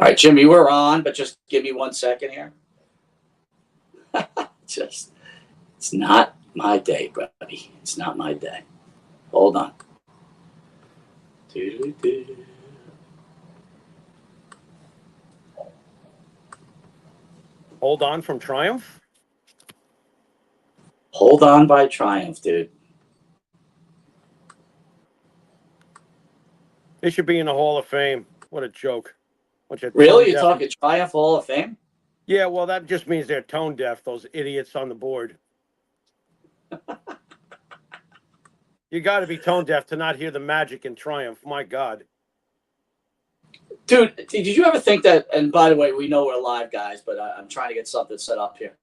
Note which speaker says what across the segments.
Speaker 1: All right, Jimmy, we're on, but just give me 1 second here. Just, it's not my day, buddy. It's not my day. Hold on.
Speaker 2: Hold on from Triumph?
Speaker 1: Hold on by Triumph, dude.
Speaker 2: They should be in the Hall of Fame. What a joke.
Speaker 1: Really? You're talking Triumph Hall of Fame?
Speaker 2: Yeah, well, that just means they're tone deaf, those idiots on the board. You got to be tone deaf to not hear the magic in Triumph. My God.
Speaker 1: Dude, did you ever think that, and by the way, we know we're live, guys, but I'm trying to get something set up here.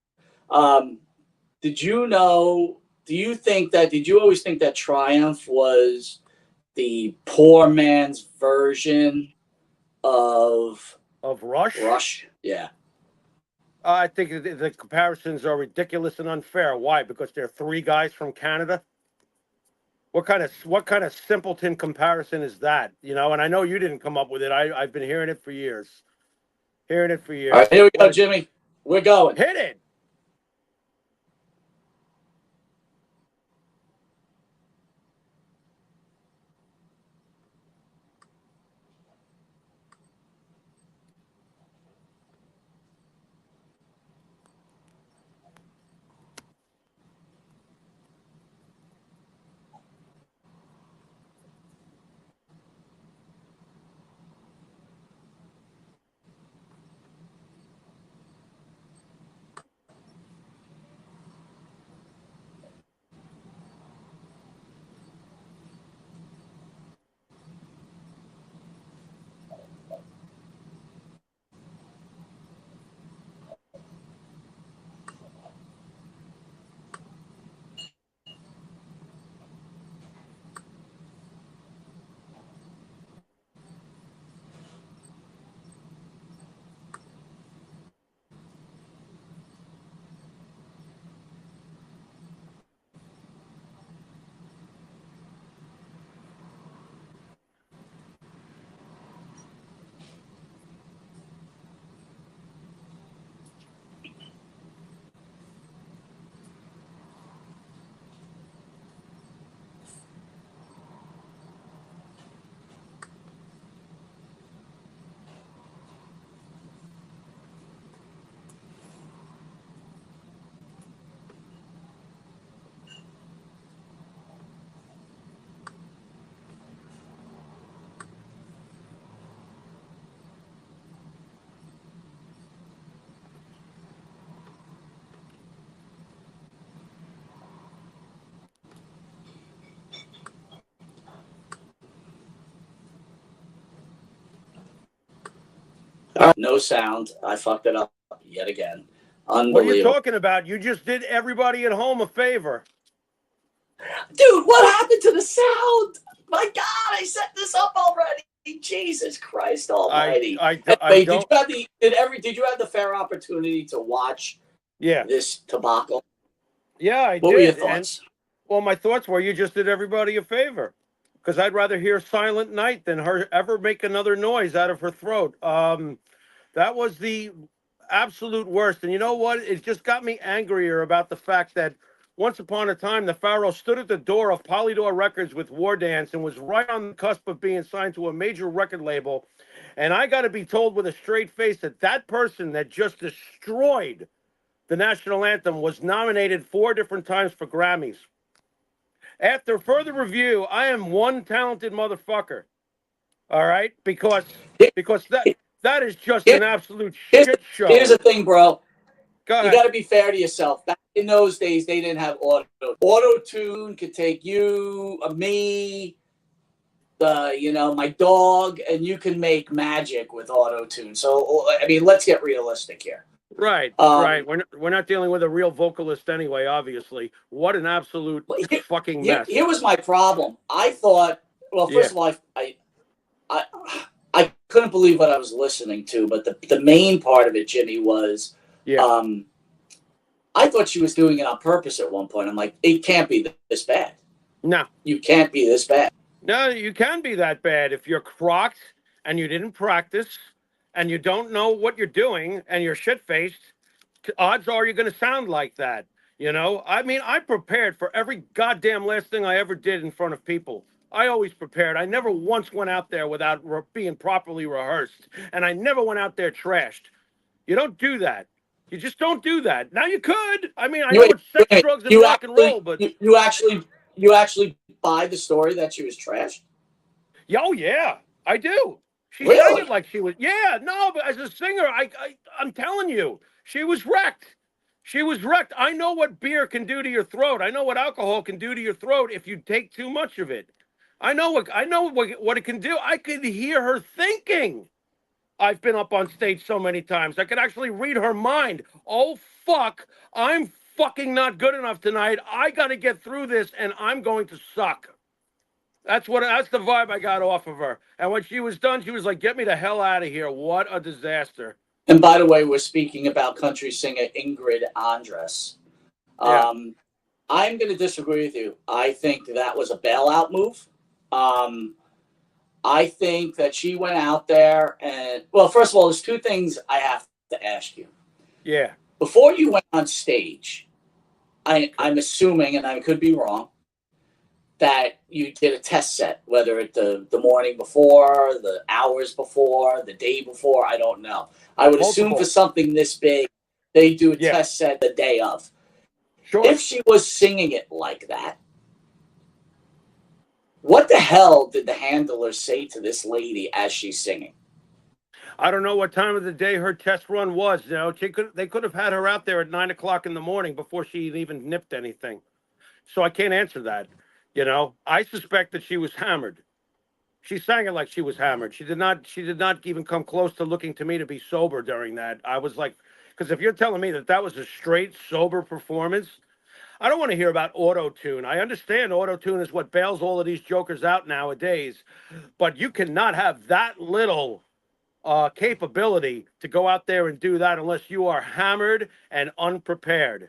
Speaker 1: Did you know, did you always think that Triumph was the poor man's version of
Speaker 2: Rush?
Speaker 1: Rush? Yeah.
Speaker 2: I think the comparisons are ridiculous and unfair. Why? Because they're three guys from Canada? What kind of simpleton comparison is that? You know, and I know you didn't come up with it. I've been hearing it for years. All
Speaker 1: right, here we go, Jimmy. We're going.
Speaker 2: Hit it.
Speaker 1: No sound. I fucked it up yet again. Unbelievable.
Speaker 2: What are you talking about? You just did everybody at home a favor.
Speaker 1: Dude, what happened to the sound? My God, I set this up already. Jesus Christ Almighty! Did you have the fair opportunity to watch?
Speaker 2: Yeah.
Speaker 1: This debacle.
Speaker 2: Yeah, I did.
Speaker 1: What were your thoughts?
Speaker 2: Well, my thoughts were you just did everybody a favor, because I'd rather hear Silent Night than her ever make another noise out of her throat. That was the absolute worst. And you know what? It just got me angrier about the fact that once upon a time, the Pharaoh stood at the door of Polydor Records with War Dance and was right on the cusp of being signed to a major record label. And I got to be told with a straight face that that person that just destroyed the national anthem was nominated 4 different times for Grammys. After further review, I am one talented motherfucker. All right? Because that is just an absolute shit show.
Speaker 1: Here's the thing, bro.
Speaker 2: Go ahead.
Speaker 1: You got to be fair to yourself. Back in those days, they didn't have auto. Auto-tune could take you, me, my dog, and you can make magic with auto-tune. So, I mean, let's get realistic here.
Speaker 2: Right, right. We're not dealing with a real vocalist anyway, obviously. What an absolute fucking mess.
Speaker 1: Here was my problem. I thought, well, first of all, I couldn't believe what I was listening to, but the main part of it, Jimmy, was I thought she was doing it on purpose at one point. I'm like, it can't be this bad.
Speaker 2: No.
Speaker 1: You can't be this bad.
Speaker 2: No, you can be that bad if you're crocked and you didn't practice and you don't know what you're doing and you're shit-faced, odds are you're going to sound like that. You know, I mean, I prepared for every goddamn last thing I ever did in front of people. I always prepared. I never once went out there without being properly rehearsed, and I never went out there trashed. You don't do that. You just don't do that. Now you could. I mean, I
Speaker 1: You
Speaker 2: know
Speaker 1: wait,
Speaker 2: it's sex,
Speaker 1: wait,
Speaker 2: drugs, and
Speaker 1: you
Speaker 2: rock and roll,
Speaker 1: actually,
Speaker 2: but
Speaker 1: you actually buy the story that she was trashed?
Speaker 2: oh yeah, I do. She sang it
Speaker 1: Really?
Speaker 2: like she was. Yeah, no, but as a singer, I'm telling you, she was wrecked. She was wrecked. I know what beer can do to your throat. I know what alcohol can do to your throat if you take too much of it. I know what it can do. I could hear her thinking. I've been up on stage so many times. I could actually read her mind. Oh fuck, I'm fucking not good enough tonight. I got to get through this and I'm going to suck. That's the vibe I got off of her. And when she was done, she was like, "Get me the hell out of here. What a disaster."
Speaker 1: And by the way, we're speaking about country singer Ingrid Andress.
Speaker 2: Yeah.
Speaker 1: Um, I'm going to disagree with you. I think that was a bailout move. Um, I think that she went out there and, well, first of all, there's two things I have to ask you.
Speaker 2: Yeah.
Speaker 1: Before you went on stage, I'm assuming, and I could be wrong, that you did a test set, whether it the morning before, the hours before, the day before, I don't know. I would assume for
Speaker 2: Multiple.
Speaker 1: something this big, they do a
Speaker 2: Yeah.
Speaker 1: test set the day of.
Speaker 2: Sure.
Speaker 1: If she was singing it like that, what the hell did the handler say to this lady as she's singing?
Speaker 2: I don't know what time of the day her test run was. You know, they could have had her out there at 9 o'clock in the morning before she even nipped anything. So I can't answer that. You know, I suspect that she was hammered. She sang it like she was hammered. She did not. She did not even come close to looking to me to be sober during that. I was like, because if you're telling me that that was a straight sober performance, I don't want to hear about auto tune. I understand auto tune is what bails all of these jokers out nowadays, but you cannot have that little capability to go out there and do that unless you are hammered and unprepared.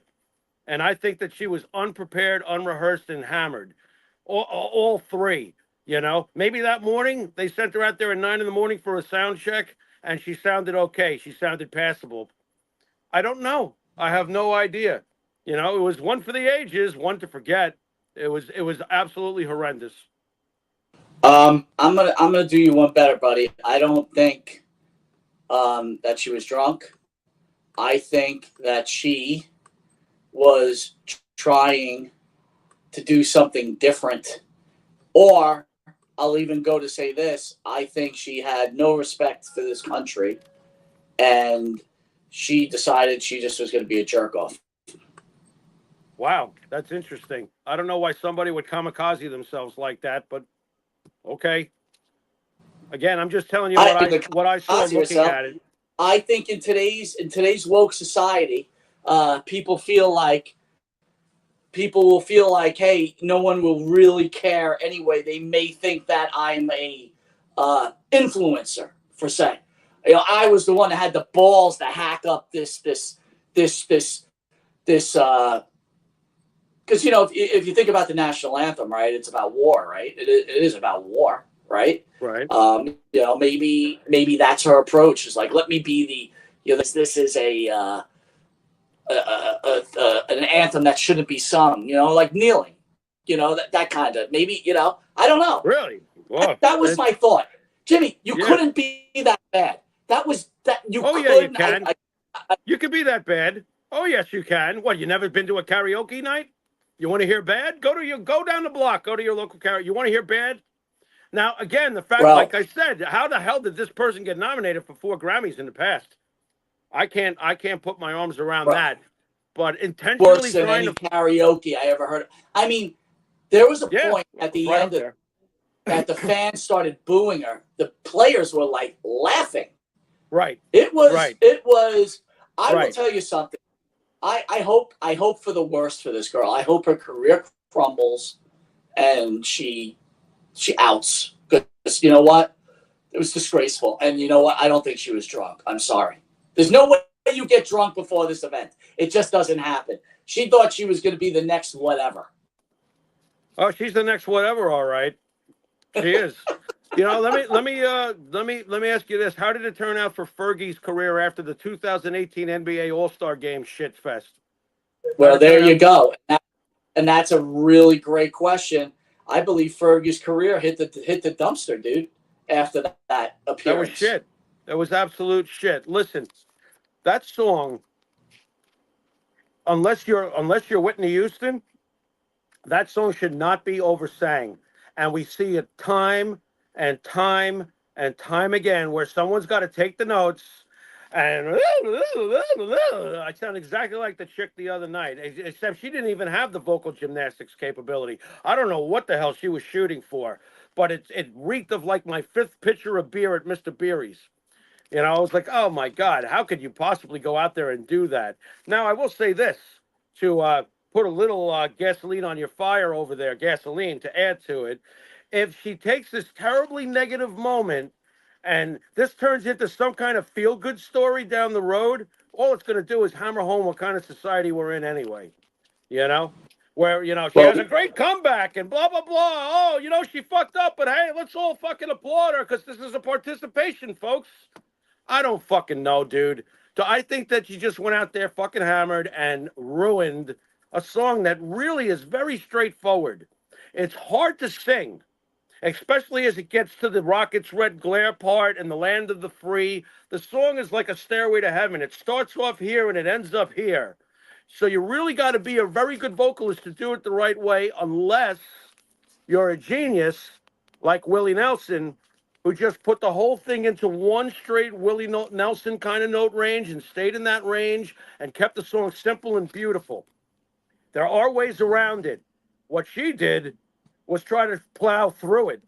Speaker 2: And I think that she was unprepared, unrehearsed, and hammered. All three, you know. Maybe that morning they sent her out there at 9 in the morning for a sound check, and she sounded okay. She sounded passable. I don't know. I have no idea. You know, it was one for the ages, one to forget. It was absolutely horrendous.
Speaker 1: I'm gonna do you one better, buddy. I don't think that she was drunk. I think that she was trying to do something different. Or I'll even go to say this: I think she had no respect for this country, and she decided she just was going to be a jerk off.
Speaker 2: Wow, that's interesting. I don't know why somebody would kamikaze themselves like that, but okay. Again, I'm just telling you what I saw looking
Speaker 1: Yourself.
Speaker 2: at it.
Speaker 1: I think in today's woke society, people feel like people will feel like, hey, no one will really care anyway. They may think that I'm a influencer, for say. You know, I was the one that had the balls to hack up this because if you think about the national anthem, right, it's about war, right? It is about war, right?
Speaker 2: Right.
Speaker 1: Maybe that's her approach. Is like, let me be the this is an anthem that shouldn't be sung, like kneeling, that kind of, maybe, I don't know.
Speaker 2: Really? Whoa.
Speaker 1: That was my thought. Jimmy, you
Speaker 2: Yeah.
Speaker 1: couldn't be that bad. That was that you
Speaker 2: Oh,
Speaker 1: couldn't.
Speaker 2: yeah, you can. You can be that bad. Oh, yes, you can. What, you never been to a karaoke night? You want to hear bad? Go down the block. Go to your local karaoke. You want to hear bad? Now, again, the fact,
Speaker 1: Well,
Speaker 2: like I said, how the hell did this person get nominated for 4 Grammys in the past? I can't put my arms around
Speaker 1: Bro,
Speaker 2: that. But intentionally
Speaker 1: worse than
Speaker 2: trying
Speaker 1: any
Speaker 2: to,
Speaker 1: karaoke I ever heard. I mean, there was a
Speaker 2: yeah,
Speaker 1: point at the
Speaker 2: right
Speaker 1: end
Speaker 2: up
Speaker 1: of
Speaker 2: there.
Speaker 1: that the fans started booing her. The players were like laughing.
Speaker 2: Right.
Speaker 1: It was.
Speaker 2: Right.
Speaker 1: It was. I will
Speaker 2: Right.
Speaker 1: tell you something. I hope for the worst for this girl. I hope her career crumbles and she outs, because you know what? It was disgraceful. And you know what? I don't think she was drunk. I'm sorry. There's no way you get drunk before this event. It just doesn't happen. She thought she was going to be the next whatever.
Speaker 2: Oh, she's the next whatever, all right. She is. Let me ask you this: how did it turn out for Fergie's career after the 2018 NBA All-Star Game shit fest? How
Speaker 1: Well,
Speaker 2: did it
Speaker 1: there
Speaker 2: turn
Speaker 1: you
Speaker 2: out?
Speaker 1: go. And that's a really great question. I believe Fergie's career hit the dumpster, dude, after that
Speaker 2: That was
Speaker 1: appearance.
Speaker 2: shit. That was absolute shit. Listen, that song, unless you're Whitney Houston, that song should not be oversang. And we see it time and time and time again where someone's got to take the notes and I sound exactly like the chick the other night, except she didn't even have the vocal gymnastics capability. I don't know what the hell she was shooting for, but it reeked of like my fifth pitcher of beer at Mr. Beery's. I was like, oh my God, how could you possibly go out there and do that? Now, I will say this to put a little gasoline on your fire over there, gasoline to add to it. If she takes this terribly negative moment and this turns into some kind of feel good story down the road, all it's going to do is hammer home what kind of society we're in anyway, you know? Where, she
Speaker 1: Well,
Speaker 2: has a great comeback and blah, blah, blah. Oh, she fucked up, but hey, let's all fucking applaud her because this is a participation, folks. I don't fucking know, dude. So I think that you just went out there fucking hammered and ruined a song that really is very straightforward. It's hard to sing, especially as it gets to the Rockets' Red Glare part and the Land of the Free. The song is like a stairway to heaven. It starts off here and it ends up here. So you really got to be a very good vocalist to do it the right way, unless you're a genius like Willie Nelson, who just put the whole thing into one straight Willie Nelson kind of note range and stayed in that range and kept the song simple and beautiful. There are ways around it. What she did was try to plow through it.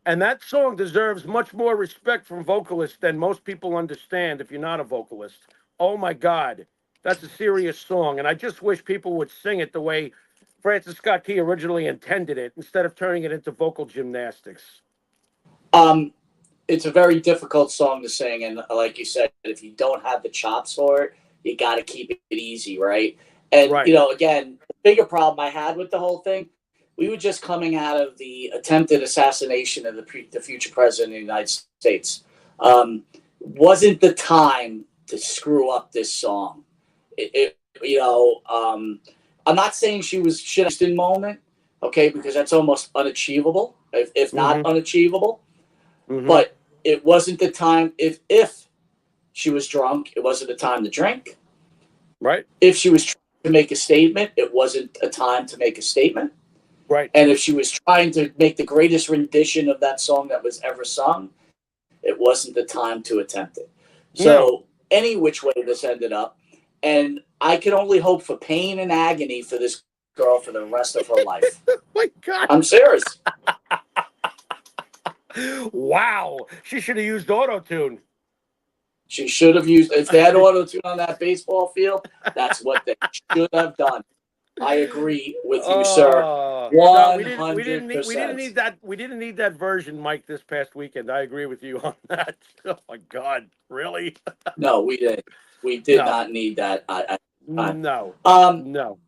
Speaker 2: And that song deserves much more respect from vocalists than most people understand if you're not a vocalist. Oh my God, that's a serious song. And I just wish people would sing it the way Francis Scott Key originally intended it instead of turning it into vocal gymnastics.
Speaker 1: um, it's a very difficult song to sing, and like you said, if you don't have the chops for it, you got to keep it easy, right? And
Speaker 2: Right.
Speaker 1: again, the bigger problem I had with the whole thing, we were just coming out of the attempted assassination of the future president of the United States. Wasn't the time to screw up this song. I'm not saying she was shit in moment, okay, because that's almost unachievable, if not
Speaker 2: Mm-hmm.
Speaker 1: unachievable.
Speaker 2: Mm-hmm.
Speaker 1: But it wasn't the time. If she was drunk, it wasn't the time to drink.
Speaker 2: Right.
Speaker 1: If she was trying to make a statement, it wasn't a time to make a statement.
Speaker 2: Right.
Speaker 1: And if she was trying to make the greatest rendition of that song that was ever sung, it wasn't the time to attempt it.
Speaker 2: No.
Speaker 1: So any which way this ended up, and I can only hope for pain and agony for this girl for the rest of her life.
Speaker 2: My God.
Speaker 1: I'm serious.
Speaker 2: Wow. She should have used auto tune.
Speaker 1: She should have used, if they had auto tune on that baseball field, that's what they should have done. I agree with you, sir.
Speaker 2: No,
Speaker 1: 100%.
Speaker 2: we didn't need that version, Mike, this past weekend. I agree with you on that. Oh my God, really?
Speaker 1: No, we didn't. We did
Speaker 2: No,
Speaker 1: not need that.
Speaker 2: no,
Speaker 1: Um,
Speaker 2: no.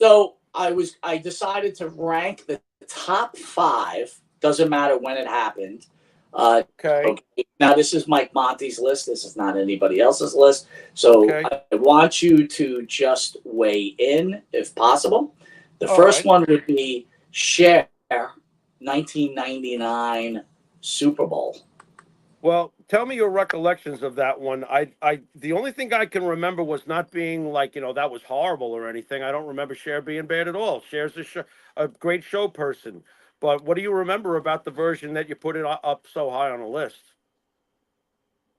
Speaker 1: so I decided to rank the top 5. Doesn't matter when it happened.
Speaker 2: Okay.
Speaker 1: Okay. Now this is Mike Monte's list. This is not anybody else's list. So
Speaker 2: Okay.
Speaker 1: I want you to just weigh in if possible. The
Speaker 2: All
Speaker 1: first
Speaker 2: right.
Speaker 1: one would be Cher, 1999 Super Bowl.
Speaker 2: Well, tell me your recollections of that one. The only thing I can remember was not being like, that was horrible or anything. I don't remember Cher being bad at all. Cher's a great show person. But what do you remember about the version that you put it up so high on the list?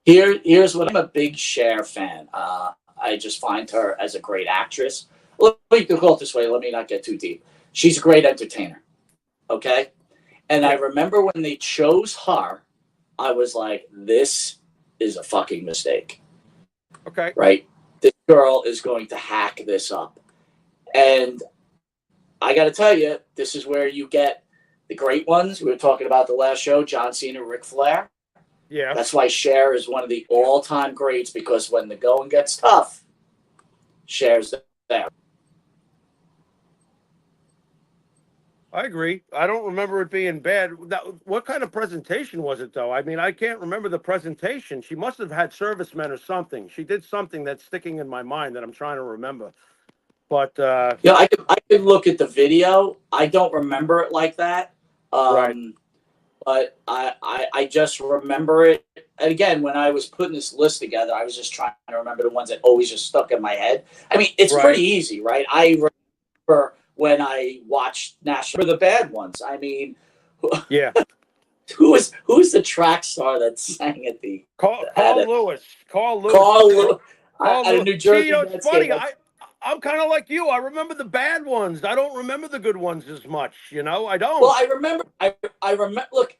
Speaker 1: Here's what I'm a big Cher fan. I just find her as a great actress. Let me go it this way. Let me not get too deep. She's a great entertainer. Okay. And I
Speaker 2: Yeah.
Speaker 1: remember when they chose her, I was like, this is a fucking mistake.
Speaker 2: Okay.
Speaker 1: Right? This girl is going to hack this up. And I got to tell you, this is where you get the great ones. We were talking about the last show, John Cena, Ric Flair.
Speaker 2: Yeah.
Speaker 1: That's why Cher is one of the all-time greats, because when the going gets tough, Cher's there.
Speaker 2: I agree. I don't remember it being bad. What kind of presentation was it, though? I mean, I can't remember the presentation. She must have had servicemen or something. She did something that's sticking in my mind that I'm trying to remember. But
Speaker 1: Yeah, I could look at the video. I don't remember it like that.
Speaker 2: right,
Speaker 1: But I just remember it. And again, when I was putting this list together, I was just trying to remember the ones that always just stuck in my head. I mean, it's
Speaker 2: right,
Speaker 1: pretty easy, right? I remember when I watched National for the bad ones. I mean,
Speaker 2: yeah.
Speaker 1: who's the track star that sang at the at
Speaker 2: Carl
Speaker 1: a
Speaker 2: Lewis. Carl Lewis.
Speaker 1: Carl
Speaker 2: Carl
Speaker 1: at a
Speaker 2: Lewis.
Speaker 1: New
Speaker 2: See,
Speaker 1: Jersey
Speaker 2: it's
Speaker 1: Nets game?
Speaker 2: funny. I'm kind of like you. I remember the bad ones. I don't remember the good ones as much. I
Speaker 1: Well,
Speaker 2: don't.
Speaker 1: I remember. I remember. Look,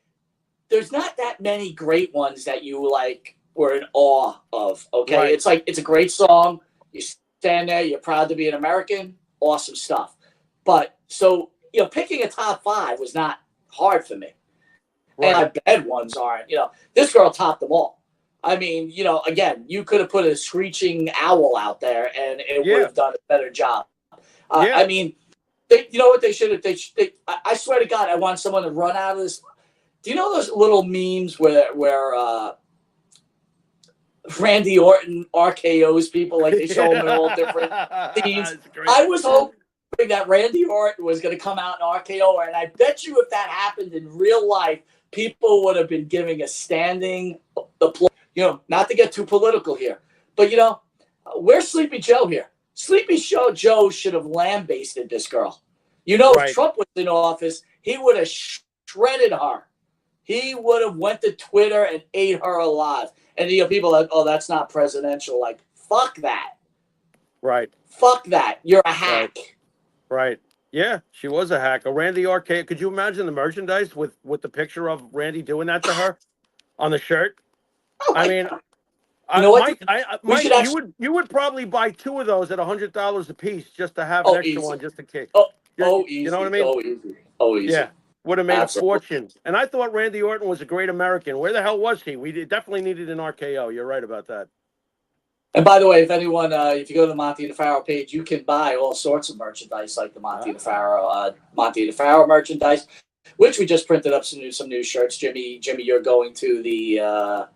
Speaker 1: there's not that many great ones that you like were in awe of. Okay,
Speaker 2: Right.
Speaker 1: it's like it's a great song. You stand there, you're proud to be an American. Awesome stuff. But so picking a top five was not hard for me. And
Speaker 2: Right.
Speaker 1: my bad ones aren't. This girl topped them all. I mean, again, you could have put a screeching owl out there, and it would
Speaker 2: Yeah.
Speaker 1: have done a better job.
Speaker 2: Yeah.
Speaker 1: I mean, you know what they should have? I swear to God, I want someone to run out of this. Do you know those little memes where Randy Orton RKO's people, like they show them in all different themes?
Speaker 2: That's great.
Speaker 1: I was hoping that Randy Orton was going to come out in RKO, and I bet you if that happened in real life, people would have been giving a standing applause. Not to get too political here, but where's Sleepy Joe here? Sleepy Joe should have lambasted this girl.
Speaker 2: Right.
Speaker 1: If Trump was in office, he would have shredded her. He would have went to Twitter and ate her alive. And people are like, oh, that's not presidential. Like, fuck that.
Speaker 2: Right.
Speaker 1: Fuck that. You're a hack.
Speaker 2: Right. Yeah, she was a hack. A Randy RK. Could you imagine the merchandise with the picture of Randy doing that to her on the shirt?
Speaker 1: Oh
Speaker 2: I mean,
Speaker 1: God. You know what? We should
Speaker 2: Mike,
Speaker 1: actually.
Speaker 2: you would probably buy two of those at $100 a piece just to have an
Speaker 1: Oh,
Speaker 2: extra
Speaker 1: easy.
Speaker 2: one just in case.
Speaker 1: Easy.
Speaker 2: You know what I mean?
Speaker 1: Oh, easy. Oh, easy.
Speaker 2: Yeah, would have made
Speaker 1: Absolutely.
Speaker 2: a fortune. And I thought Randy Orton was a great American. Where the hell was he? We definitely needed an RKO. You're right about that.
Speaker 1: And by the way, if anyone, if you go to the Monte the Pharaoh page, you can buy all sorts of merchandise like the Monte the Pharaoh merchandise, which we just printed up some new shirts. Jimmy, you're going to the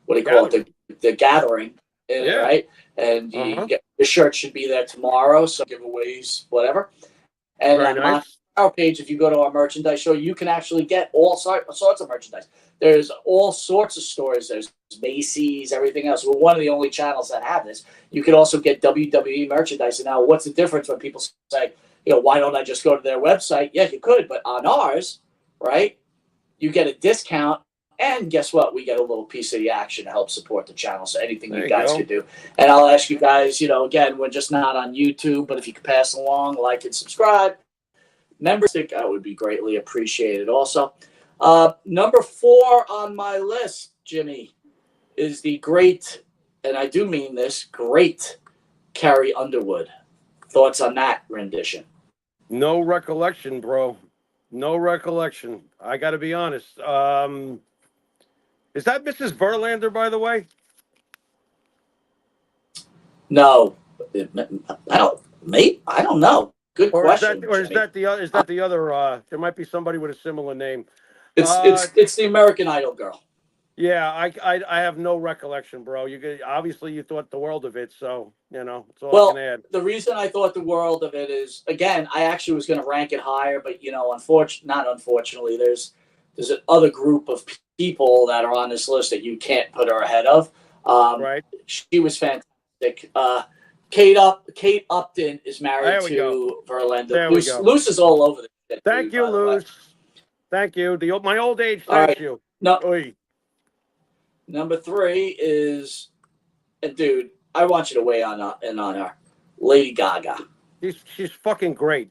Speaker 1: what do you call it? The gathering, right? And your shirt should be there tomorrow. So giveaways, whatever. And
Speaker 2: Very
Speaker 1: on
Speaker 2: nice.
Speaker 1: our page, if you go to our merchandise show, you can actually get all sorts of merchandise. There's all sorts of stores. There's Macy's, everything else. We're one of the only channels that have this. You can also get WWE merchandise. And now, what's the difference when people say, why don't I just go to their website? Yeah, you could, but on ours, right, you get a discount. And guess what? We get a little piece of the action to help support the channel. So anything you guys could do. And I'll ask you guys, again, we're just not on YouTube, but if you could pass along, like and subscribe. Membership, I would be greatly appreciated also. Number 4 on my list, Jimmy, is the great, and I do mean this, great Carrie Underwood. Thoughts on that rendition?
Speaker 2: No recollection, bro. No recollection. I got to be honest. Is that Mrs. Verlander, by the way?
Speaker 1: No, I don't know. Good question.
Speaker 2: Is that the other? There might be somebody with a similar name.
Speaker 1: It's the American Idol girl.
Speaker 2: Yeah, I have no recollection, bro. Obviously you thought the world of it, so it's all I can add.
Speaker 1: The reason I thought the world of it is, again, I actually was going to rank it higher, but unfortunately, there's an other group of people that are on this list that you can't put her ahead of.
Speaker 2: Right.
Speaker 1: She was fantastic. Kate Upton is married to Verlander. Luce is all over this.
Speaker 2: Thank you, Luce. Thank you. My old age thanks you.
Speaker 1: No. Number 3 is, and dude, I want you to weigh in on her, Lady Gaga.
Speaker 2: She's fucking great.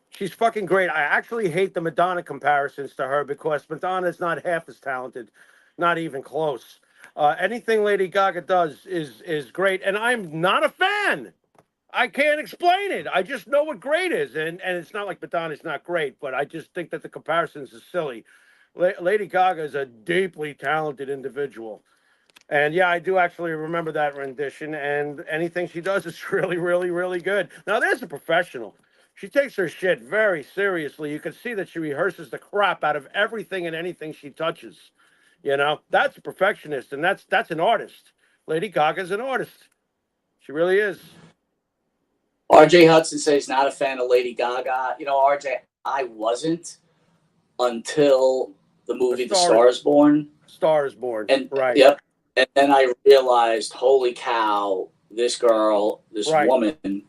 Speaker 2: She's fucking great. I actually hate the Madonna comparisons to her because Madonna's not half as talented, not even close. Anything Lady Gaga does is great, and I'm not a fan. I can't explain it. I just know what great is, and it's not like Madonna's not great, but I just think that the comparisons are silly. Lady Gaga is a deeply talented individual, and yeah, I do actually remember that rendition. And anything she does is really, really, really good. Now there's a professional. She takes her shit very seriously. You can see that she rehearses the crap out of everything and anything she touches. You know, that's a perfectionist, and that's an artist. Lady Gaga's an artist. She really is.
Speaker 1: RJ Hudson says he's not a fan of Lady Gaga. You know, RJ, I wasn't until the movie The Star is Born.
Speaker 2: Star is Born.
Speaker 1: And
Speaker 2: right.
Speaker 1: Yep. And then I realized, holy cow, this girl, this woman.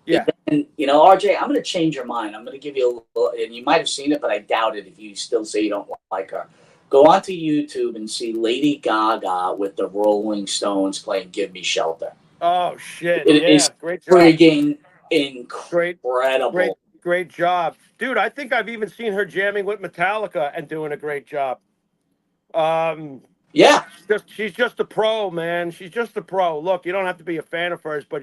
Speaker 2: Yeah.
Speaker 1: And, you know, RJ, I'm going to change your mind. I'm going to give you a little, and you might have seen it, but I doubt it if you still say you don't like her. Go onto YouTube and see Lady Gaga with the Rolling Stones playing Give Me Shelter.
Speaker 2: Oh, shit.
Speaker 1: It is
Speaker 2: great job.
Speaker 1: Frigging incredible.
Speaker 2: Great job. Dude, I think I've even seen her jamming with Metallica and doing a great job.
Speaker 1: Yeah.
Speaker 2: She's just a pro, man. She's just a pro. Look, you don't have to be a fan of hers, but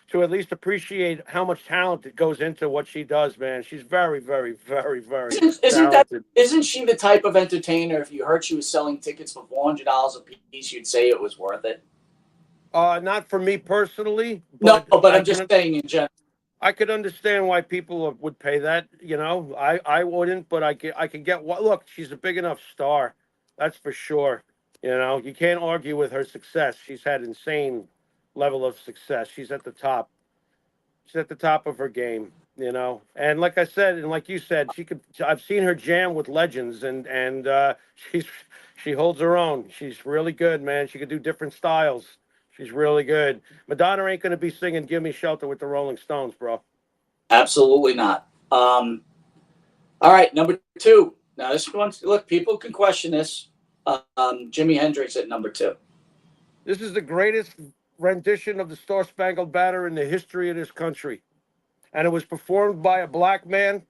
Speaker 2: to at least appreciate how much talent it goes into what she does, man. She's very, very, very, very talented.
Speaker 1: Isn't she the type of entertainer, if you heard she was selling tickets for $400 a piece, you'd say it was worth it?
Speaker 2: Not for me personally.
Speaker 1: But no, but I'm just saying in general.
Speaker 2: I could understand why people would pay that. You know, I wouldn't, but I can get what. Look, she's a big enough star. That's for sure. You know, you can't argue with her success. She's had insane level of success. She's at the top. She's at the top of her game, you know. And like I said, and like you said, I've seen her jam with legends, and she holds her own. She's really good, man. She can do different styles. She's really good. Madonna ain't going to be singing "Give Me Shelter" with the Rolling Stones, bro.
Speaker 1: Absolutely not. All right, number 2. Now this one, look, people can question this. Jimi Hendrix at number 2.
Speaker 2: This is the greatest rendition of the Star Spangled Banner in the history of this country. And it was performed by a black man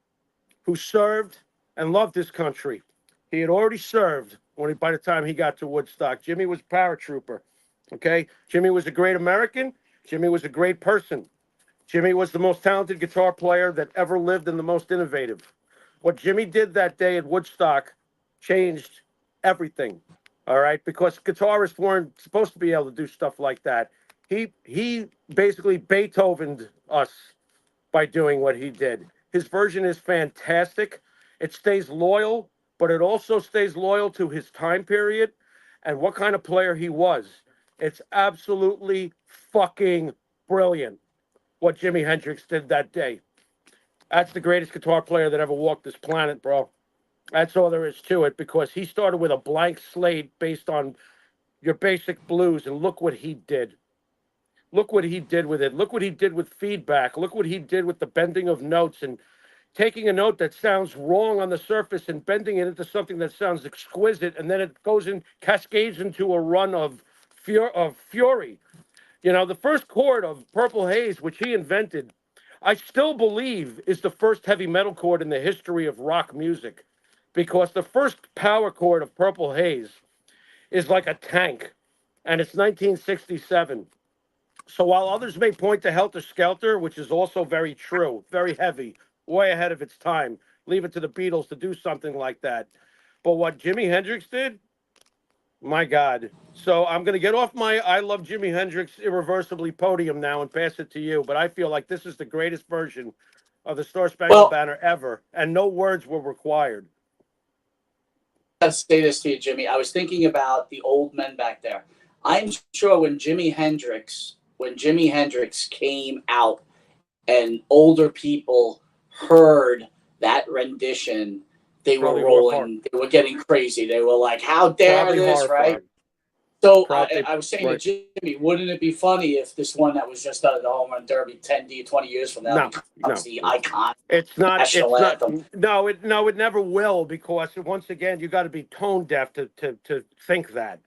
Speaker 2: who served and loved this country. He had already served by the time he got to Woodstock. Jimmy was a paratrooper, okay? Jimmy was a great American. Jimmy was a great person. Jimmy was the most talented guitar player that ever lived and the most innovative. What Jimmy did that day at Woodstock changed everything. All right, because guitarists weren't supposed to be able to do stuff like that. He basically Beethovened us by doing what he did. His version is fantastic. It stays loyal, but it also stays loyal to his time period and what kind of player he was. It's absolutely fucking brilliant what Jimi Hendrix did that day. That's the greatest guitar player that ever walked this planet, bro. That's all there is to it, because he started with a blank slate based on your basic blues, and look what he did. Look what he did with it. Look what he did with feedback. Look what he did with the bending of notes and taking a note that sounds wrong on the surface and bending it into something that sounds exquisite, and then it goes and cascades into a run of fury. You know, the first chord of Purple Haze, which he invented, I still believe is the first heavy metal chord in the history of rock music. Because the first power chord of Purple Haze is like a tank, and it's 1967. So while others may point to Helter Skelter, which is also very true, very heavy, way ahead of its time, leave it to the Beatles to do something like that. But what Jimi Hendrix did, my God. So I'm going to get off my I Love Jimi Hendrix irreversibly podium now and pass it to you, but I feel like this is the greatest version of the Star Spangled Banner ever, and no words were required.
Speaker 1: To say this to you, Jimmy. I was thinking about the old men back there. I'm sure when Jimi Hendrix came out and older people heard that rendition, they were rolling. They were getting crazy. They were like, "How dare this!" Right? So I was saying to Jimmy, wouldn't it be funny if this one that was just out of the Home Run Derby 20 years from now becomes the icon?
Speaker 2: It's not. No, it never will, because once again, you got to be tone deaf to think that.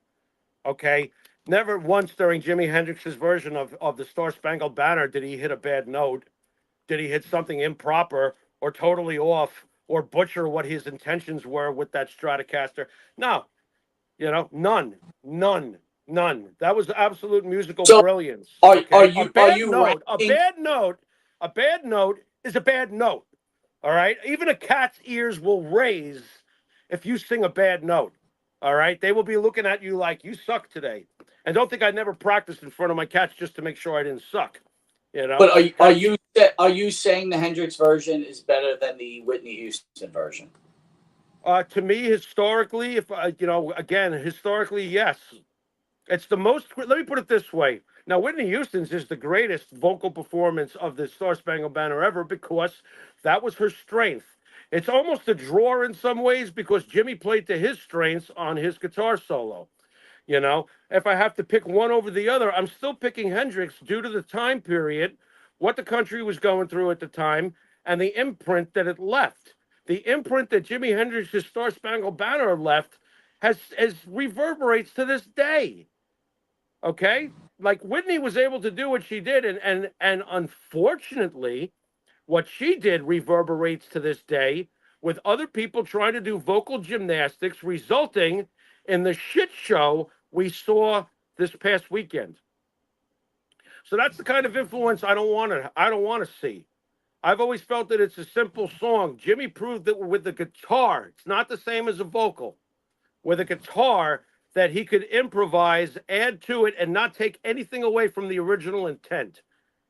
Speaker 2: Okay, never once during Jimi Hendrix's version of the Star Spangled Banner did he hit a bad note. Did he hit something improper or totally off or butcher what his intentions were with that Stratocaster? No. You know, none. That was absolute musical brilliance.
Speaker 1: A bad
Speaker 2: note is a bad note. All right? Even a cat's ears will raise if you sing a bad note. All right? They will be looking at you like, you suck today. And don't think I never practiced in front of my cats just to make sure I didn't suck. You know,
Speaker 1: But are you saying the Hendrix version is better than the Whitney Houston version?
Speaker 2: To me, historically, if again, historically, yes, it's the most. Let me put it this way. Now, Whitney Houston's is the greatest vocal performance of the Star Spangled Banner ever because that was her strength. It's almost a draw in some ways because Jimmy played to his strengths on his guitar solo. You know, if I have to pick one over the other, I'm still picking Hendrix due to the time period, what the country was going through at the time, and the imprint that it left. The imprint that Jimi Hendrix's Star Spangled Banner left has reverberates to this day. Okay, like Whitney was able to do what she did, and unfortunately, what she did reverberates to this day with other people trying to do vocal gymnastics, resulting in the shit show we saw this past weekend. So that's the kind of influence I don't want to see. I've always felt that it's a simple song. Jimmy proved that with the guitar, it's not the same as a vocal. With a guitar, that he could improvise, add to it, and not take anything away from the original intent.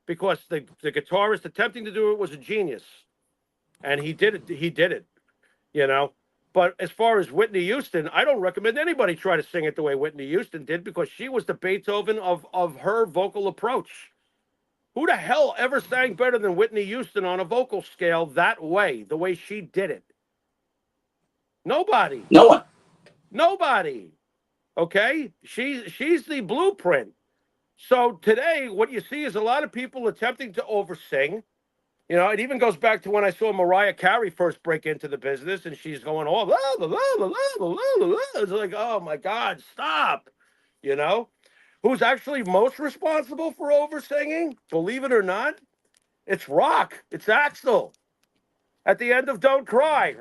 Speaker 2: Because the guitarist attempting to do it was a genius. And he did it. He did it, you know. But as far as Whitney Houston, I don't recommend anybody try to sing it the way Whitney Houston did because she was the Beethoven of her vocal approach. Who the hell ever sang better than Whitney Houston on a vocal scale that way, the way she did it? Nobody.
Speaker 1: No one.
Speaker 2: Nobody. Okay? She's the blueprint. So today, what you see is a lot of people attempting to oversing. You know, it even goes back to when I saw Mariah Carey first break into the business, and she's going, oh, blah, blah, blah, blah, blah, blah, blah. It's like, oh my God, stop. You know, who's actually most responsible for oversinging? Believe it or not, it's Rock. It's Axl. At the end of Don't Cry.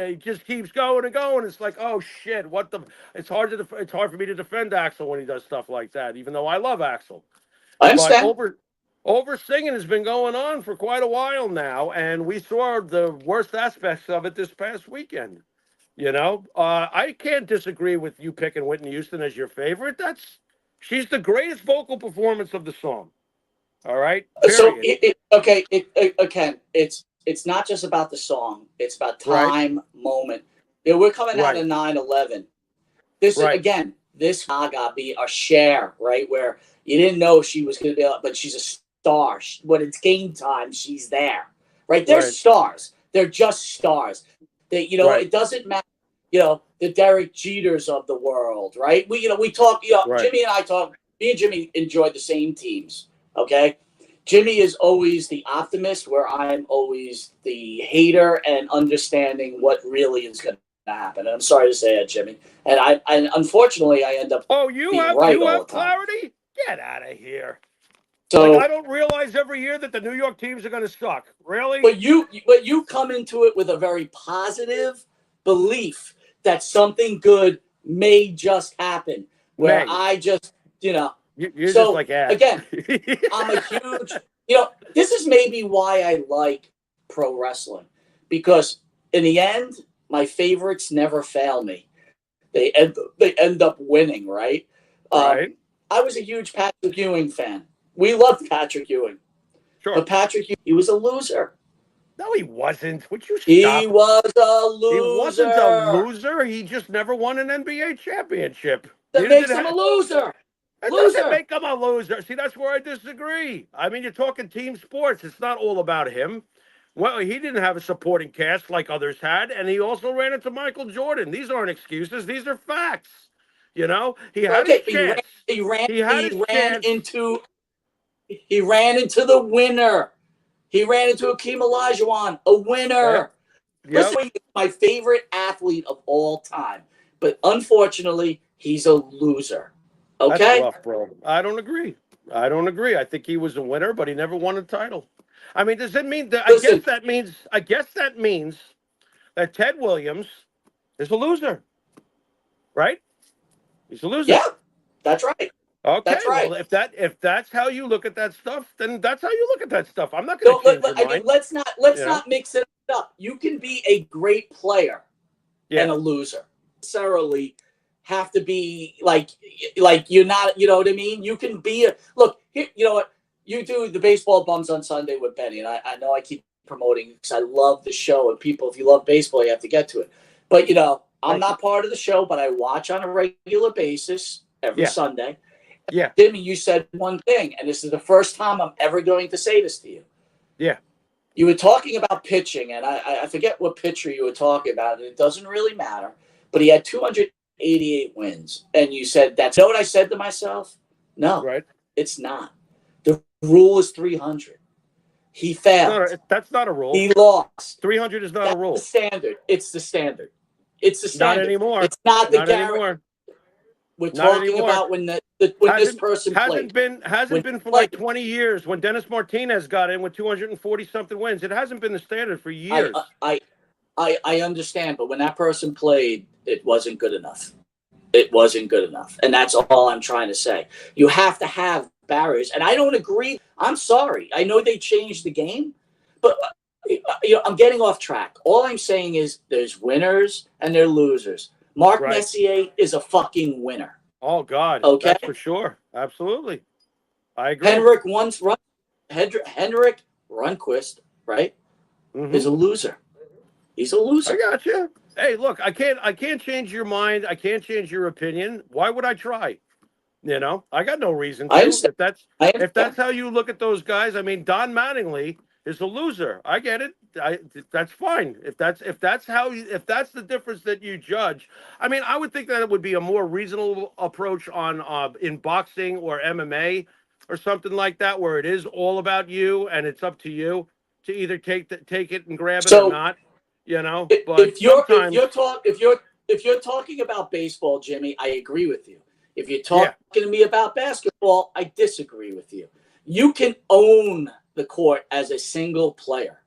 Speaker 2: He just keeps going and going. It's like, oh shit, what the it's hard for me to defend Axl when he does stuff like that, even though I love Axl.
Speaker 1: I
Speaker 2: But
Speaker 1: understand.
Speaker 2: over singing has been going on for quite a while now, and we saw the worst aspects of it this past weekend. You know, I can't disagree with you picking Whitney Houston as your favorite. She's the greatest vocal performance of the song. All right.
Speaker 1: So
Speaker 2: Period.
Speaker 1: again, it's not just about the song. It's about
Speaker 2: Right.
Speaker 1: time, moment. Yeah, we're coming out
Speaker 2: Right.
Speaker 1: of 9/11. This is
Speaker 2: Right.
Speaker 1: again, this Gaga be a share, right? Where you didn't know she was going to be, but she's a star. When it's game time, she's there, right? They're
Speaker 2: Right.
Speaker 1: stars. They're just stars. They,
Speaker 2: Right.
Speaker 1: it doesn't matter. The Derek Jeters of the world, right? We talk.
Speaker 2: Right.
Speaker 1: Jimmy and I talk. Me and Jimmy enjoyed the same teams. Okay, Jimmy is always the optimist, where I'm always the hater and understanding what really is going to happen. And I'm sorry to say it, Jimmy. And unfortunately, I end up
Speaker 2: Oh,
Speaker 1: being right
Speaker 2: you
Speaker 1: all
Speaker 2: have
Speaker 1: the time.
Speaker 2: clarity? Get out of here. Like,
Speaker 1: So,
Speaker 2: I don't realize every year that the New York teams are going to suck. Really?
Speaker 1: but you come into it with a very positive belief that something good may just happen. Where
Speaker 2: May.
Speaker 1: I just,
Speaker 2: You're just
Speaker 1: so
Speaker 2: like ass.
Speaker 1: again, I'm a huge, this is maybe why I like pro wrestling, because in the end, my favorites never fail me. They end up winning, right?
Speaker 2: Right.
Speaker 1: I was a huge Patrick Ewing fan. We loved Patrick Ewing,
Speaker 2: Sure.
Speaker 1: but Patrick Ewing, he was a loser.
Speaker 2: No, he wasn't. Would you
Speaker 1: He
Speaker 2: stop?
Speaker 1: was a loser.
Speaker 2: He wasn't a loser. He just never won an NBA championship.
Speaker 1: That makes him a loser.
Speaker 2: It doesn't
Speaker 1: Loser.
Speaker 2: make him a loser. See, that's where I disagree. I mean, you're talking team sports. It's not all about him. Well, he didn't have a supporting cast like others had, and he also ran into Michael Jordan. These aren't excuses. These are facts. You know, he had his chance.
Speaker 1: He ran
Speaker 2: chance.
Speaker 1: into the winner. He ran into Akeem Olajuwon, a winner.
Speaker 2: Yep.
Speaker 1: Listen, my favorite athlete of all time, but unfortunately, he's a loser. Okay,
Speaker 2: That's rough, bro. I don't agree. I think he was a winner, but he never won a title. I mean, does it mean that?
Speaker 1: Listen.
Speaker 2: I guess that means that Ted Williams is a loser, right? He's a loser.
Speaker 1: Yeah, that's right.
Speaker 2: Okay,
Speaker 1: that's right.
Speaker 2: Well, if that's how you look at that stuff, then that's how you look at that stuff. I'm not going to change your mind.
Speaker 1: Let's not mix it up. You can be a great player and a loser. Necessarily, have to be like you're not. You know what I mean? You can be a look. Here, you know what? You do the baseball bums on Sunday with Benny, and I know I keep promoting because I love the show, and people, if you love baseball, you have to get to it. But I'm not part of the show, but I watch on a regular basis every Sunday.
Speaker 2: Yeah.
Speaker 1: Jimmy, you said one thing, and this is the first time I'm ever going to say this to you.
Speaker 2: Yeah.
Speaker 1: You were talking about pitching, and I forget what pitcher you were talking about, and it doesn't really matter. But he had 288 wins, and you said, "That's." You know what I said to myself? No, it's not. The rule is 300. He failed.
Speaker 2: That's not a rule.
Speaker 1: He lost.
Speaker 2: 300 is not a rule.
Speaker 1: The standard. It's the standard. It's the standard.
Speaker 2: Not anymore.
Speaker 1: It's not the
Speaker 2: guarantee.
Speaker 1: We're talking about when this person
Speaker 2: hasn't been for like 20 years. When Dennis Martinez got in with 240 something wins, it hasn't been the standard for years.
Speaker 1: I understand, but when that person played, it wasn't good enough. It wasn't good enough, and that's all I'm trying to say. You have to have barriers, and I don't agree. I'm sorry. I know they changed the game, but I'm getting off track. All I'm saying is there's winners and there's losers. Mark Messier is a fucking winner.
Speaker 2: Oh, God.
Speaker 1: Okay?
Speaker 2: That's for sure. Absolutely. I agree.
Speaker 1: Henrik Rundqvist, right, is a loser. He's a loser.
Speaker 2: I got you. Hey, look, I can't change your mind. I can't change your opinion. Why would I try? I got no reason to. If that's how you look at those guys, I mean, Don Mattingly is a loser. I get it. That's fine. If that's the difference that you judge. I mean, I would think that it would be a more reasonable approach on in boxing or MMA or something like that, where it is all about you and it's up to you to either take it and grab it or not. But
Speaker 1: if you're talking about baseball, Jimmy, I agree with you. If you're talking to me about basketball, I disagree with you. You can own the court as a single player,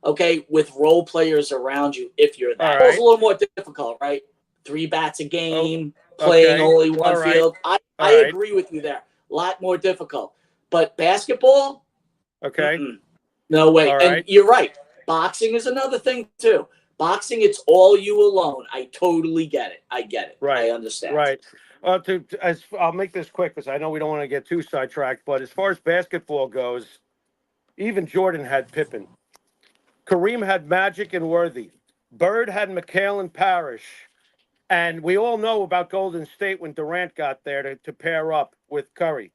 Speaker 1: okay, with role players around you if you're that. It's a little more difficult, right? 3 bats a game, playing only one field. I agree with you there. A lot more difficult. But basketball? No way. And you're right. Boxing is another thing, too. Boxing, it's all you alone. I totally get it. I get it. I understand.
Speaker 2: I'll make this quick because I know we don't want to get too sidetracked, but as far as basketball goes, even Jordan had Pippen. Kareem had Magic and Worthy. Bird had McHale and Parrish. And we all know about Golden State when Durant got there to pair up with Curry.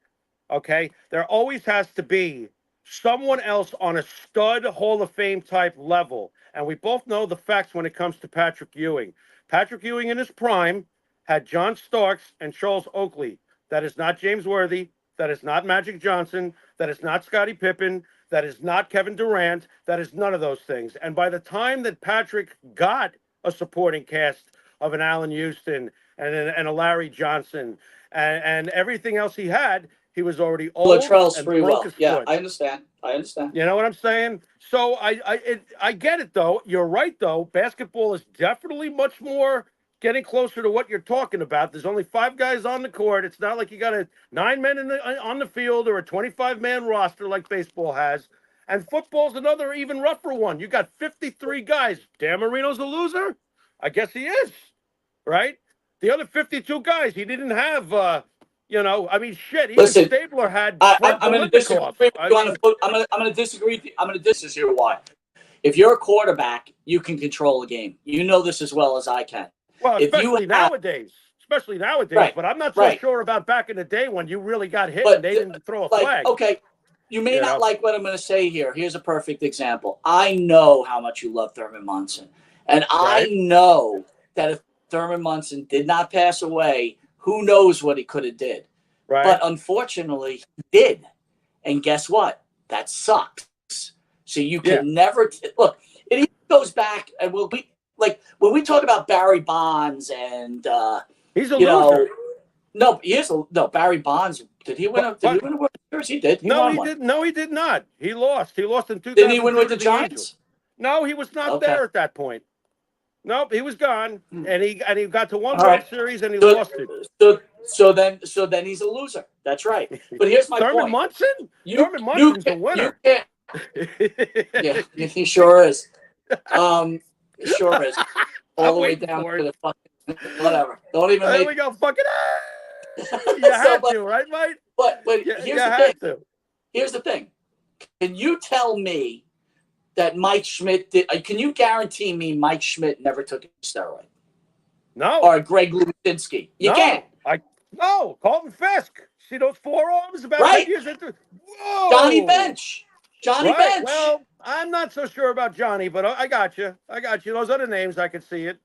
Speaker 2: Okay? There always has to be someone else on a stud Hall of Fame type level. And we both know the facts when it comes to Patrick Ewing. Patrick Ewing in his prime had John Starks and Charles Oakley. That is not James Worthy. That is not Magic Johnson. That is not Scottie Pippen. That is not Kevin Durant. That is none of those things. And by the time that Patrick got a supporting cast of an Allen Houston and a Larry Johnson and everything else he had, he was already old and broke his foot.
Speaker 1: I understand.
Speaker 2: You know what I'm saying? So I get it, though. You're right, though. Basketball is definitely much more getting closer to what you're talking about. There's only 5 guys on the court. It's not like you got 9 men on the field or a 25-man roster like baseball has. And football's another even rougher one. You got 53 guys. Dan Marino's a loser? I guess he is, right? The other 52 guys, he didn't have, I mean, shit. Even Stabler had.
Speaker 1: I'm going to disagree. I'm going to disagree. I'm going to disagree. Why? If you're a quarterback, you can control a game. You know this as well as I can.
Speaker 2: Well, especially nowadays. But I'm not so sure about back in the day when you really got hit and they didn't throw a flag.
Speaker 1: Okay, you may not like what I'm going to say here. Here's a perfect example. I know how much you love Thurman Munson. And I know that if Thurman Munson did not pass away, who knows what he could have did.
Speaker 2: Right.
Speaker 1: But unfortunately, he did. And guess what? That sucks. So you can never look. It even goes back, and when we talk about Barry Bonds and
Speaker 2: he's a loser.
Speaker 1: Barry Bonds. Did he win a World Series? He did.
Speaker 2: No, he did. No, he did not. He lost. He lost in 2000.
Speaker 1: Didn't he win with the Giants?
Speaker 2: No, he was not there at that point. Nope, he was gone, and he got to one World Series and he lost it.
Speaker 1: So then he's a loser. That's right. But here's my
Speaker 2: Thurman
Speaker 1: point.
Speaker 2: Munson? Thurman Munson's a winner.
Speaker 1: Yeah, he sure is. He sure is. All the way down to the fucking Whatever. Don't even
Speaker 2: There
Speaker 1: make.
Speaker 2: we go. Fucking. You
Speaker 1: So,
Speaker 2: had to, right, mate?
Speaker 1: but
Speaker 2: You
Speaker 1: here's the thing.
Speaker 2: had to.
Speaker 1: Here's the thing. Can you tell me that Mike Schmidt did? Can you guarantee me Mike Schmidt never took a steroid?
Speaker 2: No.
Speaker 1: Or Greg Luzinski? You can't.
Speaker 2: No. Colton Fisk. See those forearms about
Speaker 1: Right?
Speaker 2: 10 years into.
Speaker 1: Johnny
Speaker 2: Whoa.
Speaker 1: Bench. Johnny
Speaker 2: Right.
Speaker 1: Bench.
Speaker 2: Well, I'm not so sure about Johnny, but I got you. I got you. Those other names, I could see it.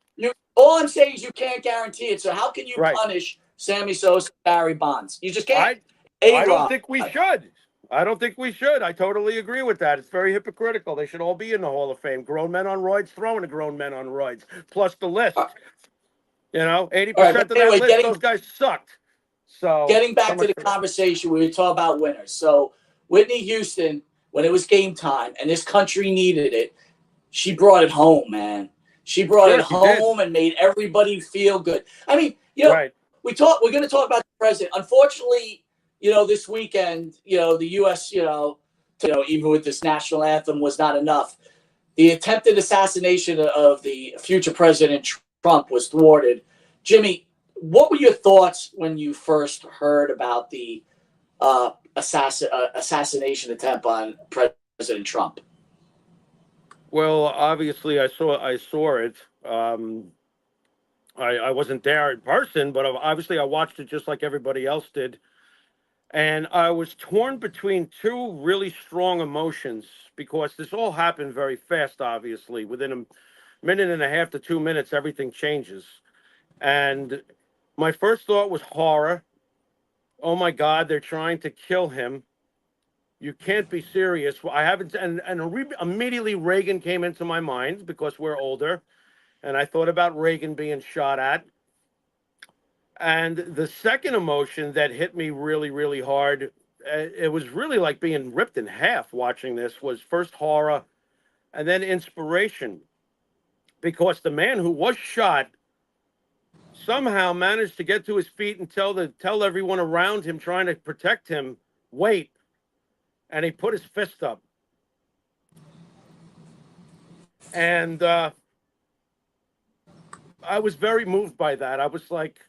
Speaker 1: All I'm saying is you can't guarantee it. So how can you
Speaker 2: Right.
Speaker 1: punish Sammy Sosa, Barry Bonds? You just can't.
Speaker 2: I don't think we should. I don't think we should. I totally agree with that. It's very hypocritical. They should all be in the Hall of Fame. Grown men on roids, throwing to grown men on roids, plus the list. 80% of that list, those guys sucked. So
Speaker 1: getting back to the conversation, we were talking about winners. So Whitney Houston, when it was game time and this country needed it, she brought it home, man. She brought it home and made everybody feel good. I mean, we're going to talk about the president. Unfortunately, this weekend, the U.S., even with this national anthem was not enough. The attempted assassination of the future President Trump was thwarted. Jimmy, what were your thoughts when you first heard about the assassination attempt on President Trump?
Speaker 2: Well, obviously, I saw it. I wasn't there in person, but obviously I watched it just like everybody else did. And I was torn between two really strong emotions because this all happened very fast, obviously. Within a minute and a half to 2 minutes, everything changes. And my first thought was horror. Oh my God, they're trying to kill him. You can't be serious. I haven't, and immediately Reagan came into my mind because we're older. And I thought about Reagan being shot at. And the second emotion that hit me really, really hard, it was really like being ripped in half watching this, was first horror and then inspiration. Because the man who was shot somehow managed to get to his feet and tell everyone around him trying to protect him, wait. And he put his fist up. And I was very moved by that. I was like,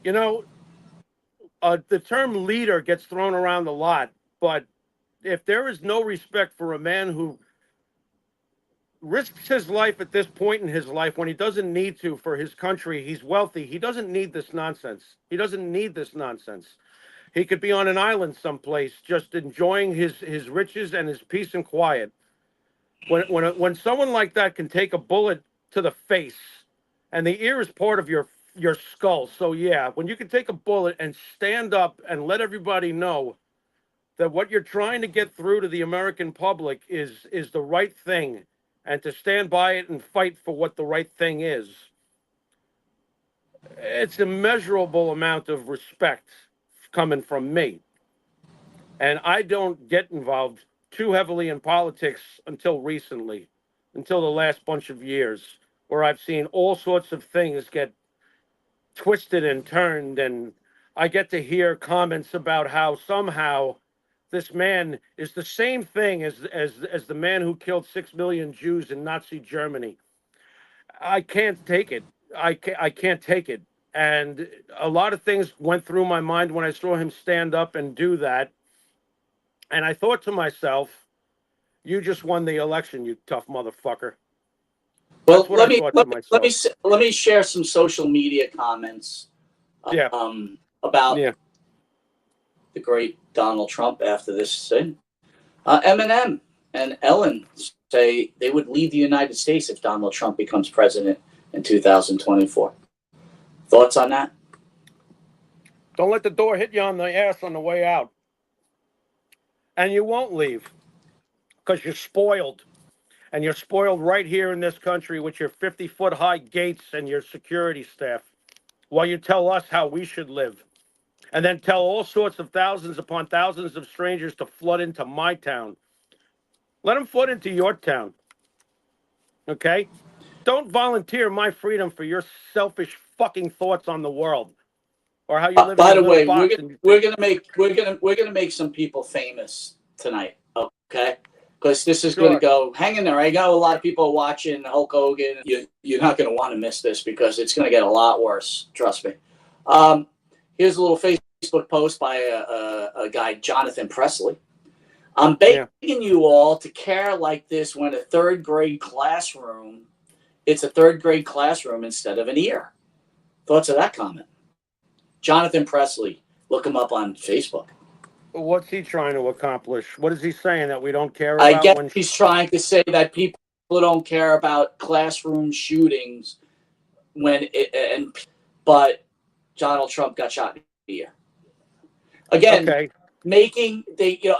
Speaker 2: the term leader gets thrown around a lot, but if there is no respect for a man who risks his life at this point in his life when he doesn't need to for his country, he's wealthy, he doesn't need this nonsense. He doesn't need this nonsense. He could be on an island someplace just enjoying his riches and his peace and quiet. When someone like that can take a bullet to the face, and the ear is part of your skull. So yeah, when you can take a bullet and stand up and let everybody know that what you're trying to get through to the American public is the right thing, and to stand by it and fight for what the right thing is, it's an immeasurable amount of respect coming from me. And I don't get involved too heavily in politics until recently, until the last bunch of years, where I've seen all sorts of things get twisted and turned, and I get to hear comments about how somehow this man is the same thing as the man who killed 6 million Jews in Nazi Germany. I can't take it. I can't take it. And a lot of things went through my mind when I saw him stand up and do that. And I thought to myself, you just won the election, you tough motherfucker.
Speaker 1: Well, let me share some social media comments about the great Donald Trump after this thing. Eminem and Ellen say they would leave the United States if Donald Trump becomes president in 2024. Thoughts on that?
Speaker 2: Don't let the door hit you on the ass on the way out. And you won't leave because you're spoiled. And you're spoiled right here in this country with your 50-foot high gates and your security staff, while you tell us how we should live. And then tell all sorts of thousands upon thousands of strangers to flood into my town. Let them flood into your town. Okay? Don't volunteer my freedom for your selfish fucking thoughts on the world, or how you live.
Speaker 1: By the way, we're gonna make some people famous tonight. Okay, because this is going to go. Hang in there. I know a lot of people watching Hulk Hogan. You're not going to want to miss this because it's going to get a lot worse. Trust me. Here's a little Facebook post by a guy, Jonathan Presley. I'm begging you all to care like this when it's a third grade classroom instead of an ear. Thoughts of that comment? Jonathan Presley. Look him up on Facebook.
Speaker 2: What's he trying to accomplish? What is he saying that we don't care
Speaker 1: I
Speaker 2: about?
Speaker 1: guess he's trying to say that people don't care about classroom shootings but Donald Trump got shot in the ear. Again,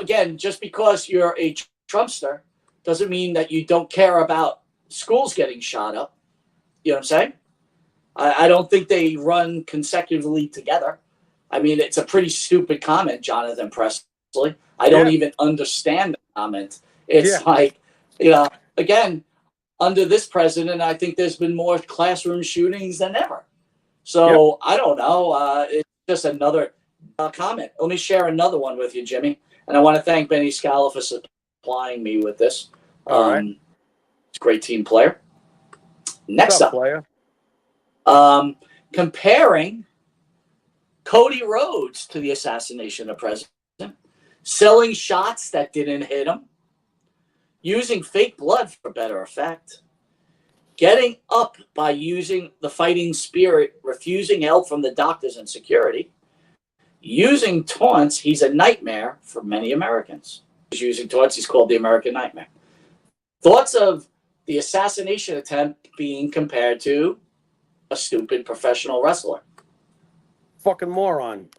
Speaker 1: again, just because you're a Trumpster doesn't mean that you don't care about schools getting shot up. You know what I'm saying? I don't think they run consecutively together. I mean, it's a pretty stupid comment, Jonathan Presley. I don't even understand the comment. It's like, again, under this president, I think there's been more classroom shootings than ever. So I don't know. It's just another comment. Let me share another one with you, Jimmy. And I want to thank Benny Scala for supplying me with this.
Speaker 2: All right.
Speaker 1: It's a great team player. Next up,
Speaker 2: player?
Speaker 1: Comparing Cody Rhodes to the assassination of President, selling shots that didn't hit him, using fake blood for better effect, getting up by using the fighting spirit, refusing help from the doctors and security, using taunts. He's a nightmare for many Americans. He's using taunts. He's called the American Nightmare. Thoughts of the assassination attempt being compared to a stupid professional wrestler?
Speaker 2: Fucking moron.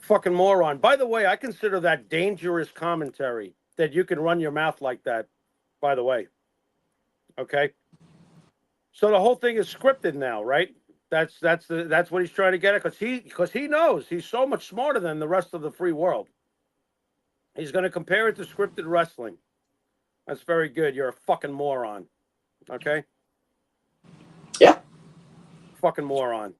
Speaker 2: Fucking moron. By the way, I consider that dangerous commentary, that you can run your mouth like that, by the way. Okay? So the whole thing is scripted now, right? That's what he's trying to get at, because he knows he's so much smarter than the rest of the free world. He's going to compare it to scripted wrestling. That's very good. You're a fucking moron. Okay?
Speaker 1: Yeah.
Speaker 2: Fucking moron.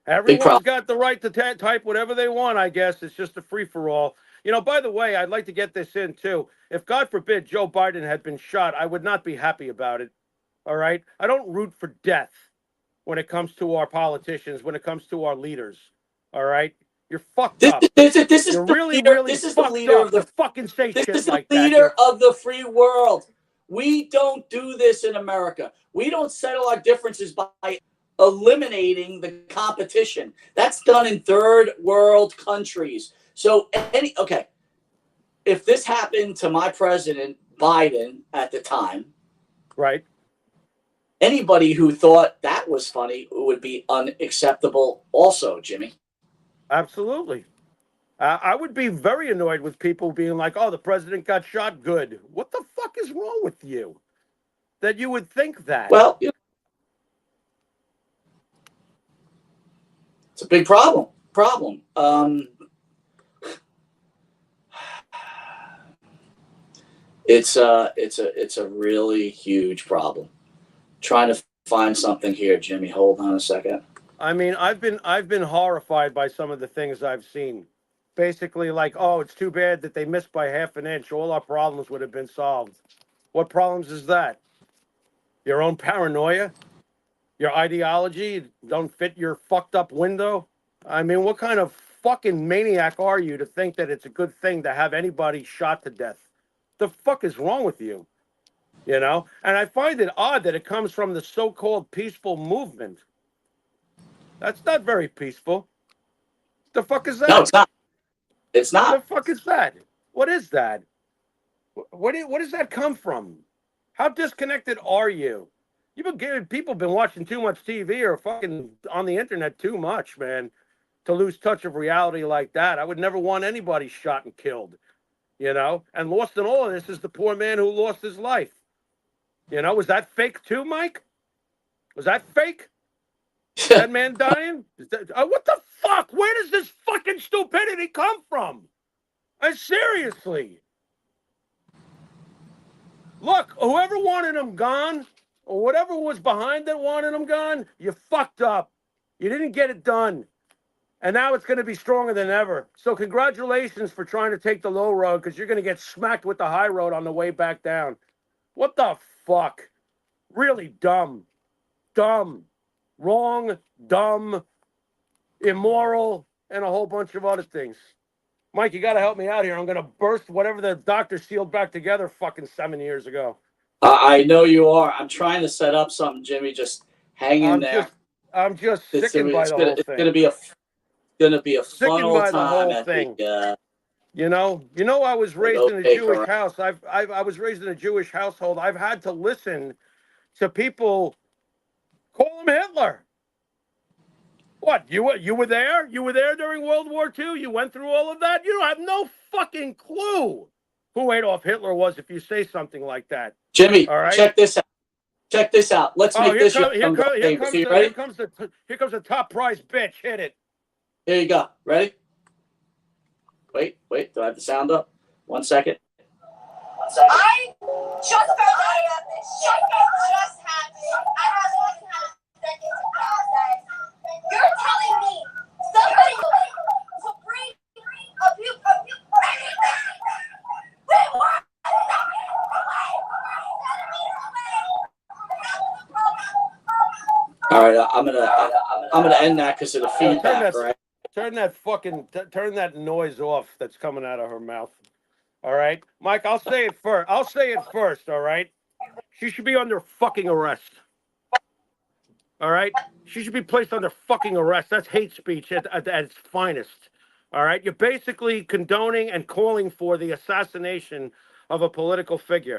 Speaker 2: Everyone's got the right to type whatever they want, I guess. It's just a free-for-all. You know, by the way, I'd like to get this in, too. If, God forbid, Joe Biden had been shot, I would not be happy about it. All right? I don't root for death when it comes to our politicians, when it comes to our leaders. All right? You're fucked up.
Speaker 1: This is
Speaker 2: You're
Speaker 1: the
Speaker 2: really,
Speaker 1: leader,
Speaker 2: really
Speaker 1: this is the
Speaker 2: fucked
Speaker 1: leader
Speaker 2: up
Speaker 1: of the
Speaker 2: to fucking say
Speaker 1: This
Speaker 2: shit
Speaker 1: is the
Speaker 2: like that.
Speaker 1: leader of the free world. We don't do this in America. We don't settle our differences by eliminating the competition. That's done in third world countries. So, if this happened to my president, Biden, at the time,
Speaker 2: right?
Speaker 1: Anybody who thought that was funny would be unacceptable also, Jimmy.
Speaker 2: Absolutely. I would be very annoyed with people being like, oh, the president got shot. Good. What the fuck is wrong with you that you would think that?
Speaker 1: Well, it's a big problem. It's a really huge problem. Trying to find something here, Jimmy. Hold on a second.
Speaker 2: I mean, I've been horrified by some of the things I've seen. Basically, like, oh, it's too bad that they missed by half an inch. All our problems would have been solved. What problems is that? Your own paranoia? Your ideology don't fit your fucked up window? I mean, what kind of fucking maniac are you to think that it's a good thing to have anybody shot to death? The fuck is wrong with you? You know? And I find it odd that it comes from the so-called peaceful movement. That's not very peaceful. The fuck is that?
Speaker 1: No, it's not. It's not.
Speaker 2: The fuck is that? What is that? What does that come from? How disconnected are you? People been watching too much TV or fucking on the internet too much, man, to lose touch of reality like that. I would never want anybody shot and killed, you know? And lost in all of this is the poor man who lost his life. You know, was that fake too, Mike? Was that fake? That man dying? What the fuck? Where does this fucking stupidity come from? Seriously. Look, whoever wanted him gone, or whatever was behind that wanted him gone, you fucked up. You didn't get it done. And now it's going to be stronger than ever. So congratulations for trying to take the low road, because you're going to get smacked with the high road on the way back down. What the fuck? Really dumb. Dumb. Wrong, dumb, immoral, and a whole bunch of other things. Mike, you got to help me out here. I'm going to burst whatever the doctor sealed back together fucking 7 years ago.
Speaker 1: I know you are. I'm trying to set up something, Jimmy. Just hang in there.
Speaker 2: I'm just sickened by the whole thing.
Speaker 1: It's gonna be a fun
Speaker 2: Sickened
Speaker 1: old
Speaker 2: by the
Speaker 1: time
Speaker 2: whole
Speaker 1: at
Speaker 2: thing.
Speaker 1: the.
Speaker 2: You know, I was raised in a
Speaker 1: okay,
Speaker 2: Jewish
Speaker 1: correct.
Speaker 2: house. I was raised in a Jewish household. I've had to listen to people call him Hitler. What? You were there? You were there during World War II? You went through all of that? You have no fucking clue who Adolf Hitler was if you say something like that.
Speaker 1: Jimmy,
Speaker 2: all right?
Speaker 1: Check this out. Check this out. Let's make this your
Speaker 2: here comes the top prize bitch. Hit it.
Speaker 1: Here you go. Ready? Wait. Do I have the sound up? 1 second.
Speaker 3: I just found out this shit just happened. I haven't even had a second to process. You're telling me somebody to bring a few wait, what?
Speaker 1: All right, I'm gonna end that because of the feedback. Right?
Speaker 2: Turn that noise off that's coming out of her mouth. All right, Mike. I'll say it first. All right. She should be under fucking arrest. All right. She should be placed under fucking arrest. That's hate speech at its finest. All right. You're basically condoning and calling for the assassination of a political figure.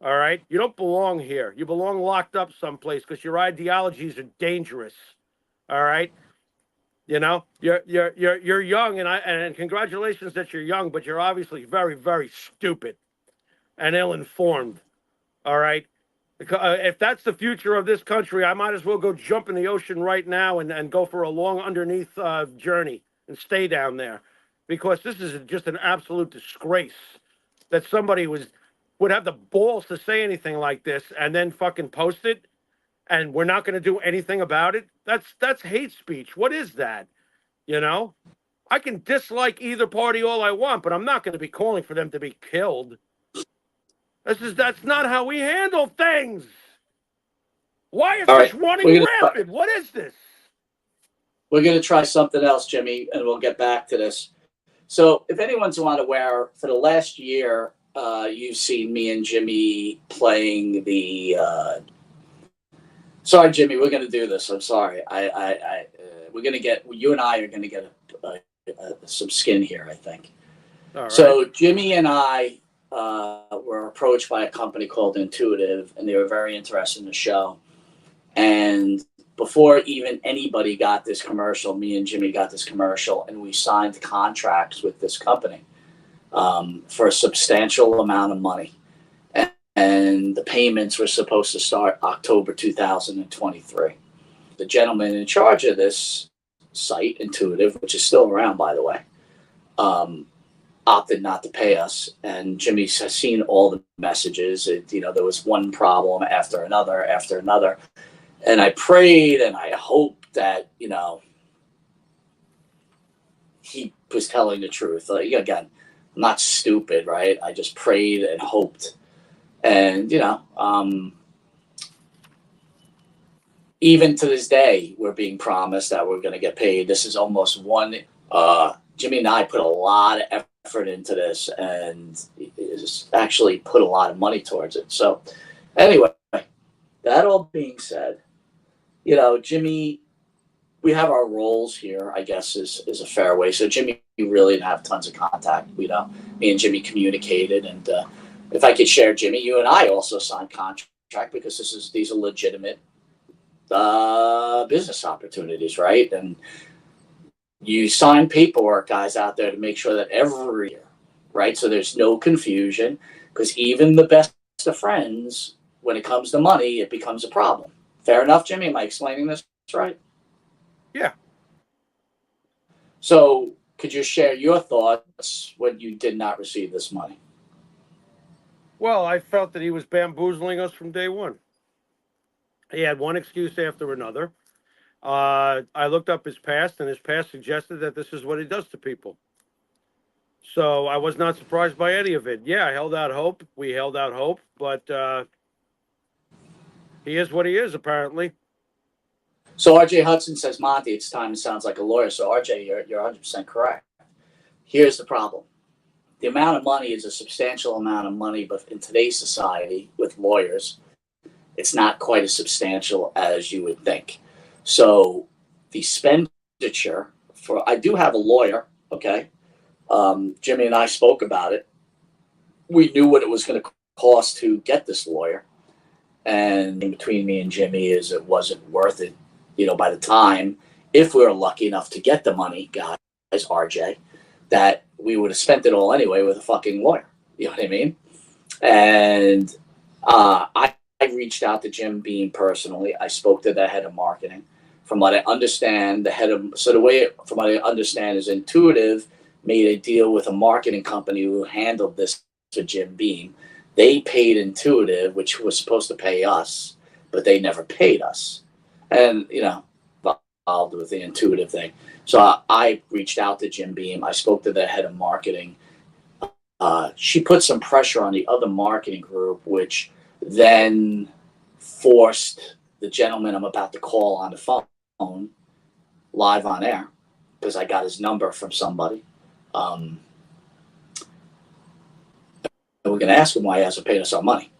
Speaker 2: All right. You don't belong here. You belong locked up someplace because your ideologies are dangerous. All right. You know, you're young, and congratulations that you're young, but you're obviously very, very stupid and ill-informed. All right. If that's the future of this country, I might as well go jump in the ocean right now and go for a long underneath journey and stay down there, because this is just an absolute disgrace that somebody would have the balls to say anything like this and then fucking post it, and we're not going to do anything about it. That's hate speech. What is that? You know, I can dislike either party all I want, but I'm not going to be calling for them to be killed. That's not how we handle things. Why is this running rampant? What is this?
Speaker 1: We're going to try something else, Jimmy, and we'll get back to this. So if anyone's not aware, for the last year, you've seen me and Jimmy playing the. Sorry, Jimmy, we're going to do this. I'm sorry. We're going to get, you and I are going to get some skin here, I think.
Speaker 2: All right.
Speaker 1: So Jimmy and I were approached by a company called Intuitive, and they were very interested in the show. And before even anybody got this commercial, me and Jimmy got this commercial, and we signed contracts with this company for a substantial amount of money. And the payments were supposed to start October 2023. The gentleman in charge of this site, Intuitive, which is still around, by the way, opted not to pay us. And Jimmy has seen all the messages. There was one problem after another. And I prayed and I hoped that, he was telling the truth. Again, I'm not stupid, right? I just prayed and hoped. And, even to this day, we're being promised that we're going to get paid. This is almost Jimmy and I put a lot of effort into this, and actually put a lot of money towards it. So anyway, that all being said, Jimmy, we have our roles here, I guess is a fair way. So Jimmy really didn't have tons of contact. Me and Jimmy communicated, and if I could share, Jimmy, you and I also signed contract because these are legitimate business opportunities, right? And you sign paperwork, guys out there, to make sure that every year, right? So there's no confusion, because even the best of friends, when it comes to money, it becomes a problem. Fair enough, Jimmy? Am I explaining this right?
Speaker 2: Yeah.
Speaker 1: So could you share your thoughts when you did not receive this money?
Speaker 2: Well, I felt that he was bamboozling us from day one. He had one excuse after another. I looked up his past, and his past suggested that this is what he does to people. So I was not surprised by any of it. Yeah, I held out hope. We held out hope, but he is what he is, apparently.
Speaker 1: So RJ Hudson says, Monte, it's time. It sounds like a lawyer. So RJ, you're 100% correct. Here's the problem. The amount of money is a substantial amount of money, but in today's society with lawyers, it's not quite as substantial as you would think. So the expenditure for, I do have a lawyer, okay? Jimmy and I spoke about it. We knew what it was going to cost to get this lawyer. And between me and Jimmy is it wasn't worth it, by the time, if we were lucky enough to get the money, guys, RJ, that we would have spent it all anyway with a fucking lawyer. You know what I mean? And I reached out to Jim Beam personally. I spoke to the head of marketing. From what I understand, from what I understand is Intuitive made a deal with a marketing company who handled this for Jim Beam. They paid Intuitive, which was supposed to pay us, but they never paid us. And, involved with the Intuitive thing. So I reached out to Jim Beam. I spoke to the head of marketing. She put some pressure on the other marketing group, which then forced the gentleman I'm about to call on the phone live on air, because I got his number from somebody. And we're going to ask him why he hasn't paid us our money.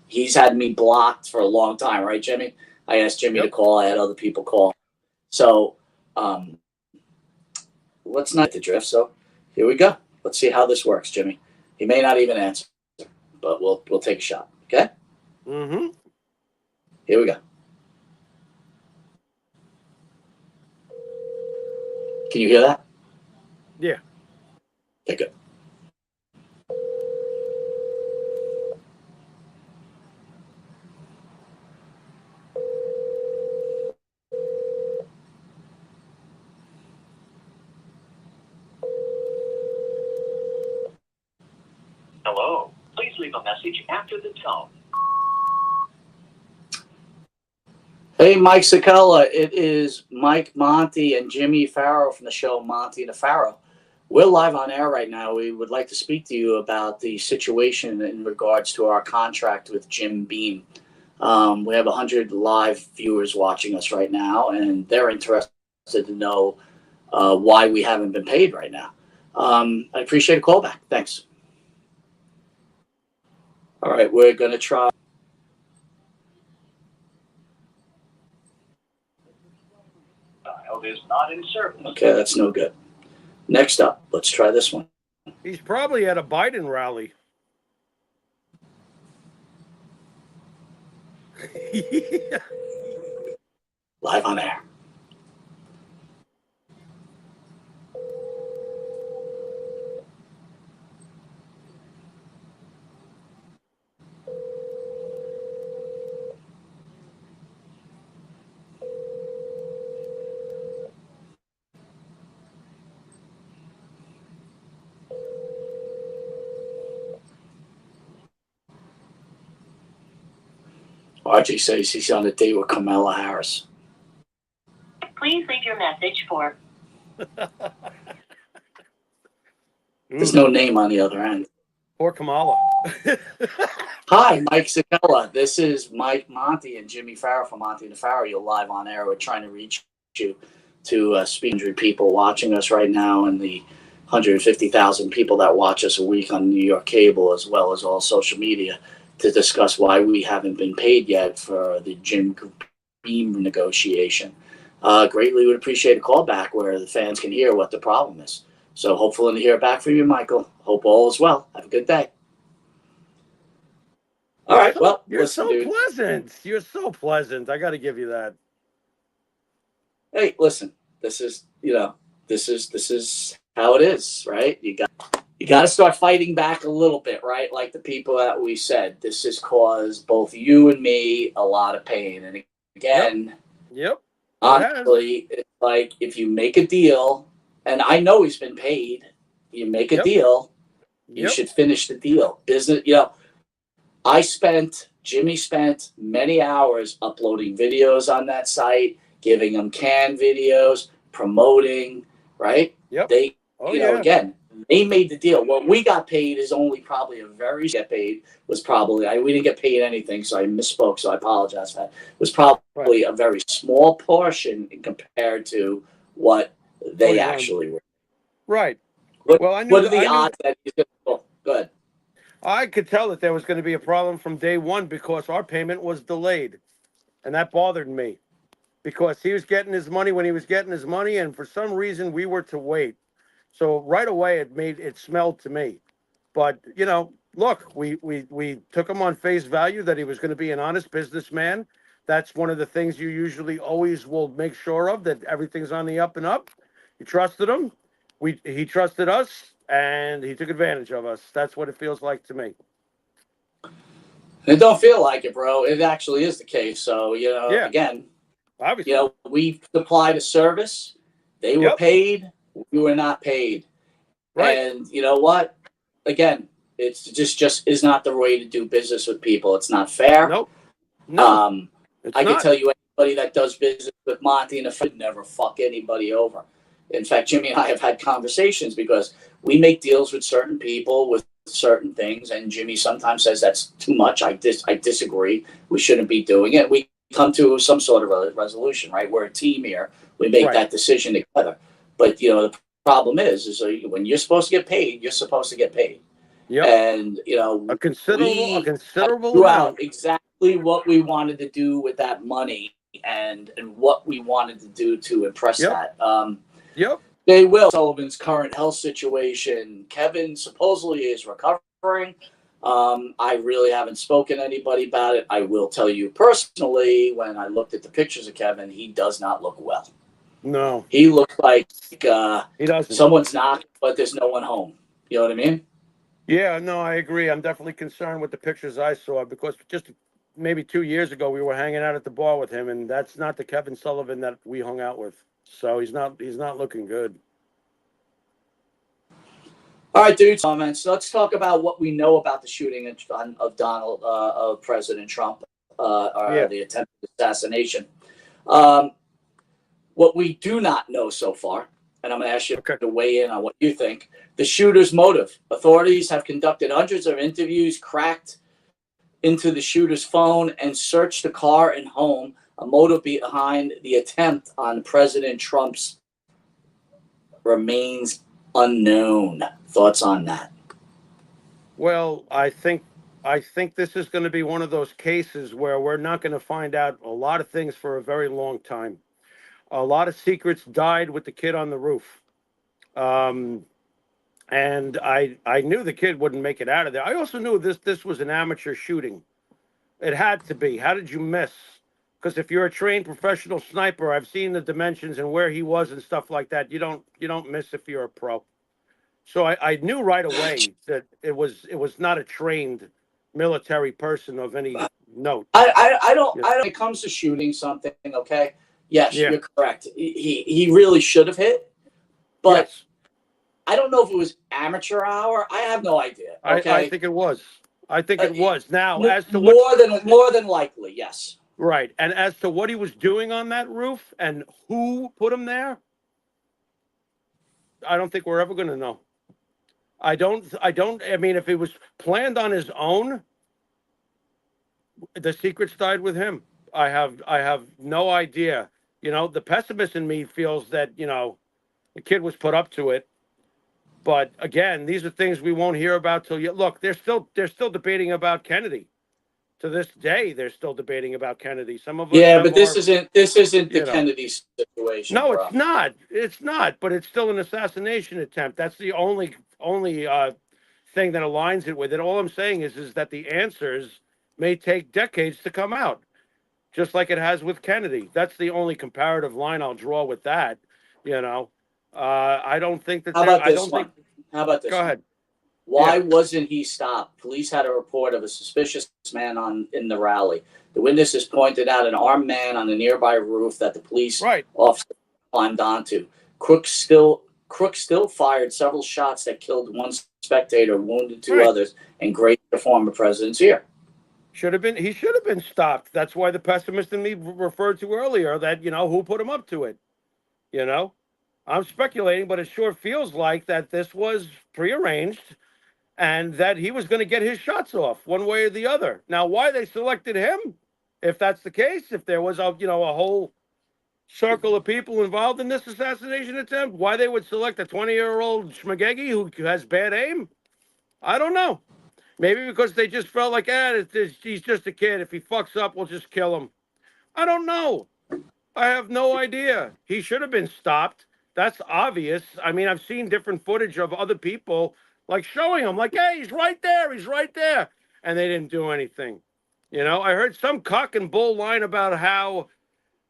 Speaker 1: He's had me blocked for a long time, right, Jimmy? I asked Jimmy to call. I had other people call. So let's not get the drift. So here we go. Let's see how this works, Jimmy. He may not even answer, but we'll take a shot. Okay?
Speaker 2: Mm-hmm.
Speaker 1: Here we go. Can you hear that?
Speaker 2: Yeah.
Speaker 1: Okay, good.
Speaker 4: Hello. Please leave a message after the tone.
Speaker 1: Hey, Mike Sakala. It is Mike, Monte, and Jimmy Pharaoh from the show Monte and the Pharaoh. We're live on air right now. We would like to speak to you about the situation in regards to our contract with Jim Beam. We have 100 live viewers watching us right now, and they're interested to know why we haven't been paid right now. I appreciate a call back. Thanks. All right, we're going to try.
Speaker 4: Dial is not in service.
Speaker 1: Okay, that's no good. Next up, let's try this one.
Speaker 2: He's probably at a Biden rally.
Speaker 1: Live on air. Archie says he's on a date with Kamala Harris.
Speaker 3: Please leave your message for.
Speaker 1: There's no name on the other end.
Speaker 2: Or Kamala.
Speaker 1: Hi, Mike Sakella. This is Mike, Monte, and Jimmy Pharaoh from Monte and the Pharaoh. You're live on air. We're trying to reach you to speak to 100 people watching us right now, and the 150,000 people that watch us a week on New York cable, as well as all social media, to discuss why we haven't been paid yet for the Jim Beam negotiation. Greatly would appreciate a call back where the fans can hear what the problem is. So hopefully to hear back from you, Michael. Hope all is well. Have a good day. All right. Well,
Speaker 2: you're
Speaker 1: listen,
Speaker 2: so
Speaker 1: dude.
Speaker 2: pleasant. You're so pleasant. I got to give you that.
Speaker 1: Hey, listen. This is how it is, right? You got to start fighting back a little bit, right? Like the people that we said, this has caused both you and me a lot of pain. And again,
Speaker 2: Yep.
Speaker 1: honestly, it's like if you make a deal, and I know he's been paid, you make a deal, you should finish the deal. Business, Jimmy spent many hours uploading videos on that site, giving them canned videos, promoting, right?
Speaker 2: Yep.
Speaker 1: They,
Speaker 2: Oh,
Speaker 1: you know,
Speaker 2: yeah.
Speaker 1: again, they made the deal. What we got paid is only probably a very get paid was probably we didn't get paid anything, so I misspoke. So I apologize for that. It was probably a very small portion compared to what they actually were.
Speaker 2: Right.
Speaker 1: What,
Speaker 2: Well,
Speaker 1: what are the odds that he's going to go? Good.
Speaker 2: I could tell that there was going to be a problem from day one because our payment was delayed, and that bothered me because he was getting his money when he was getting his money, and for some reason we were to wait. So right away it smelled to me. But you know, look, we took him on face value that he was going to be an honest businessman. That's one of the things you usually always will make sure of, that everything's on the up and up. You trusted him. He trusted us, and he took advantage of us. That's what it feels like to me.
Speaker 1: It don't feel like it, bro. It actually is the case. So, you know, again,
Speaker 2: obviously,
Speaker 1: you know, we supplied a service. They were paid. We were not paid.
Speaker 2: Right.
Speaker 1: And you know what? Again, it's just is not the way to do business with people. It's not fair.
Speaker 2: Nope. No.
Speaker 1: I can tell you anybody that does business with Monte and would never fuck anybody over. In fact, Jimmy and I have had conversations because we make deals with certain people with certain things, and Jimmy sometimes says that's too much. I disagree. We shouldn't be doing it. We come to some sort of a resolution, right? We're a team here. We make that decision together. But you know, the problem is when you're supposed to get paid, you're supposed to get paid.
Speaker 2: Yep.
Speaker 1: And you know,
Speaker 2: a considerable
Speaker 1: amount. Exactly what we wanted to do with that money and what we wanted to do to impress that. Jay Will Sullivan's current health situation. Kevin supposedly is recovering. I really haven't spoken to anybody about it. I will tell you personally, when I looked at the pictures of Kevin, he does not look well.
Speaker 2: No.
Speaker 1: He looks like
Speaker 2: he doesn't.
Speaker 1: Someone's knocking, but there's no one home. You know what I mean?
Speaker 2: Yeah, no, I agree. I'm definitely concerned with the pictures I saw because just maybe 2 years ago we were hanging out at the bar with him, and that's not the Kevin Sullivan that we hung out with. So he's not looking good.
Speaker 1: All right, dudes. So let's talk about what we know about the shooting of President Trump, the attempted assassination. What we do not know so far, and I'm going to ask you to weigh in on what you think. The shooter's motive. Authorities have conducted hundreds of interviews, cracked into the shooter's phone, and searched the car and home. A motive behind the attempt on President Trump's remains unknown. Thoughts on that?
Speaker 2: Well, I think this is going to be one of those cases where we're not going to find out a lot of things for a very long time. A lot of secrets died with the kid on the roof. And I knew the kid wouldn't make it out of there. I also knew this was an amateur shooting. It had to be. How did you miss? Because if you're a trained professional sniper, I've seen the dimensions and where he was and stuff like that. You don't miss if you're a pro. So I knew right away that it was not a trained military person of any note.
Speaker 1: I don't. When it comes to shooting something, okay. Yes, you're correct. He really should have hit, but I don't know if it was amateur hour. I have no idea. Okay?
Speaker 2: I think it was. I think it was. Now, as to
Speaker 1: more than likely, yes.
Speaker 2: Right, and as to what he was doing on that roof and who put him there, I don't think we're ever going to know. I mean, if it was planned on his own, the secrets died with him. I have no idea. You know, the pessimist in me feels that, you know, the kid was put up to it. But again, these are things we won't hear about till you look. They're still debating about Kennedy. To this day, they're still debating about Kennedy. Some of us
Speaker 1: but this isn't the Kennedy situation.
Speaker 2: No,
Speaker 1: bro.
Speaker 2: it's not. It's not. But it's still an assassination attempt. That's the only thing that aligns it with it. All I'm saying is that the answers may take decades to come out, just like it has with Kennedy. That's the only comparative line I'll draw with that. You know, I don't think that.
Speaker 1: How about this one? How about this?
Speaker 2: Go ahead.
Speaker 1: Why wasn't he stopped? Police had a report of a suspicious man in the rally. The witnesses pointed out an armed man on a nearby roof that the police officer climbed onto. Crook still fired several shots that killed one spectator, wounded two others, and grazed the former president's ear.
Speaker 2: He should have been stopped. That's why the pessimist in me referred to earlier that, who put him up to it? You know, I'm speculating, but it sure feels like that this was prearranged and that he was going to get his shots off one way or the other. Now, why they selected him, if that's the case, if there was a whole circle of people involved in this assassination attempt, why they would select a 20-year-old schmagegi who has bad aim, I don't know. Maybe because they just felt like, he's just a kid. If he fucks up, we'll just kill him. I don't know. I have no idea. He should have been stopped. That's obvious. I mean, I've seen different footage of other people like showing him, like, hey, he's right there. He's right there. And they didn't do anything. I heard some cock and bull line about how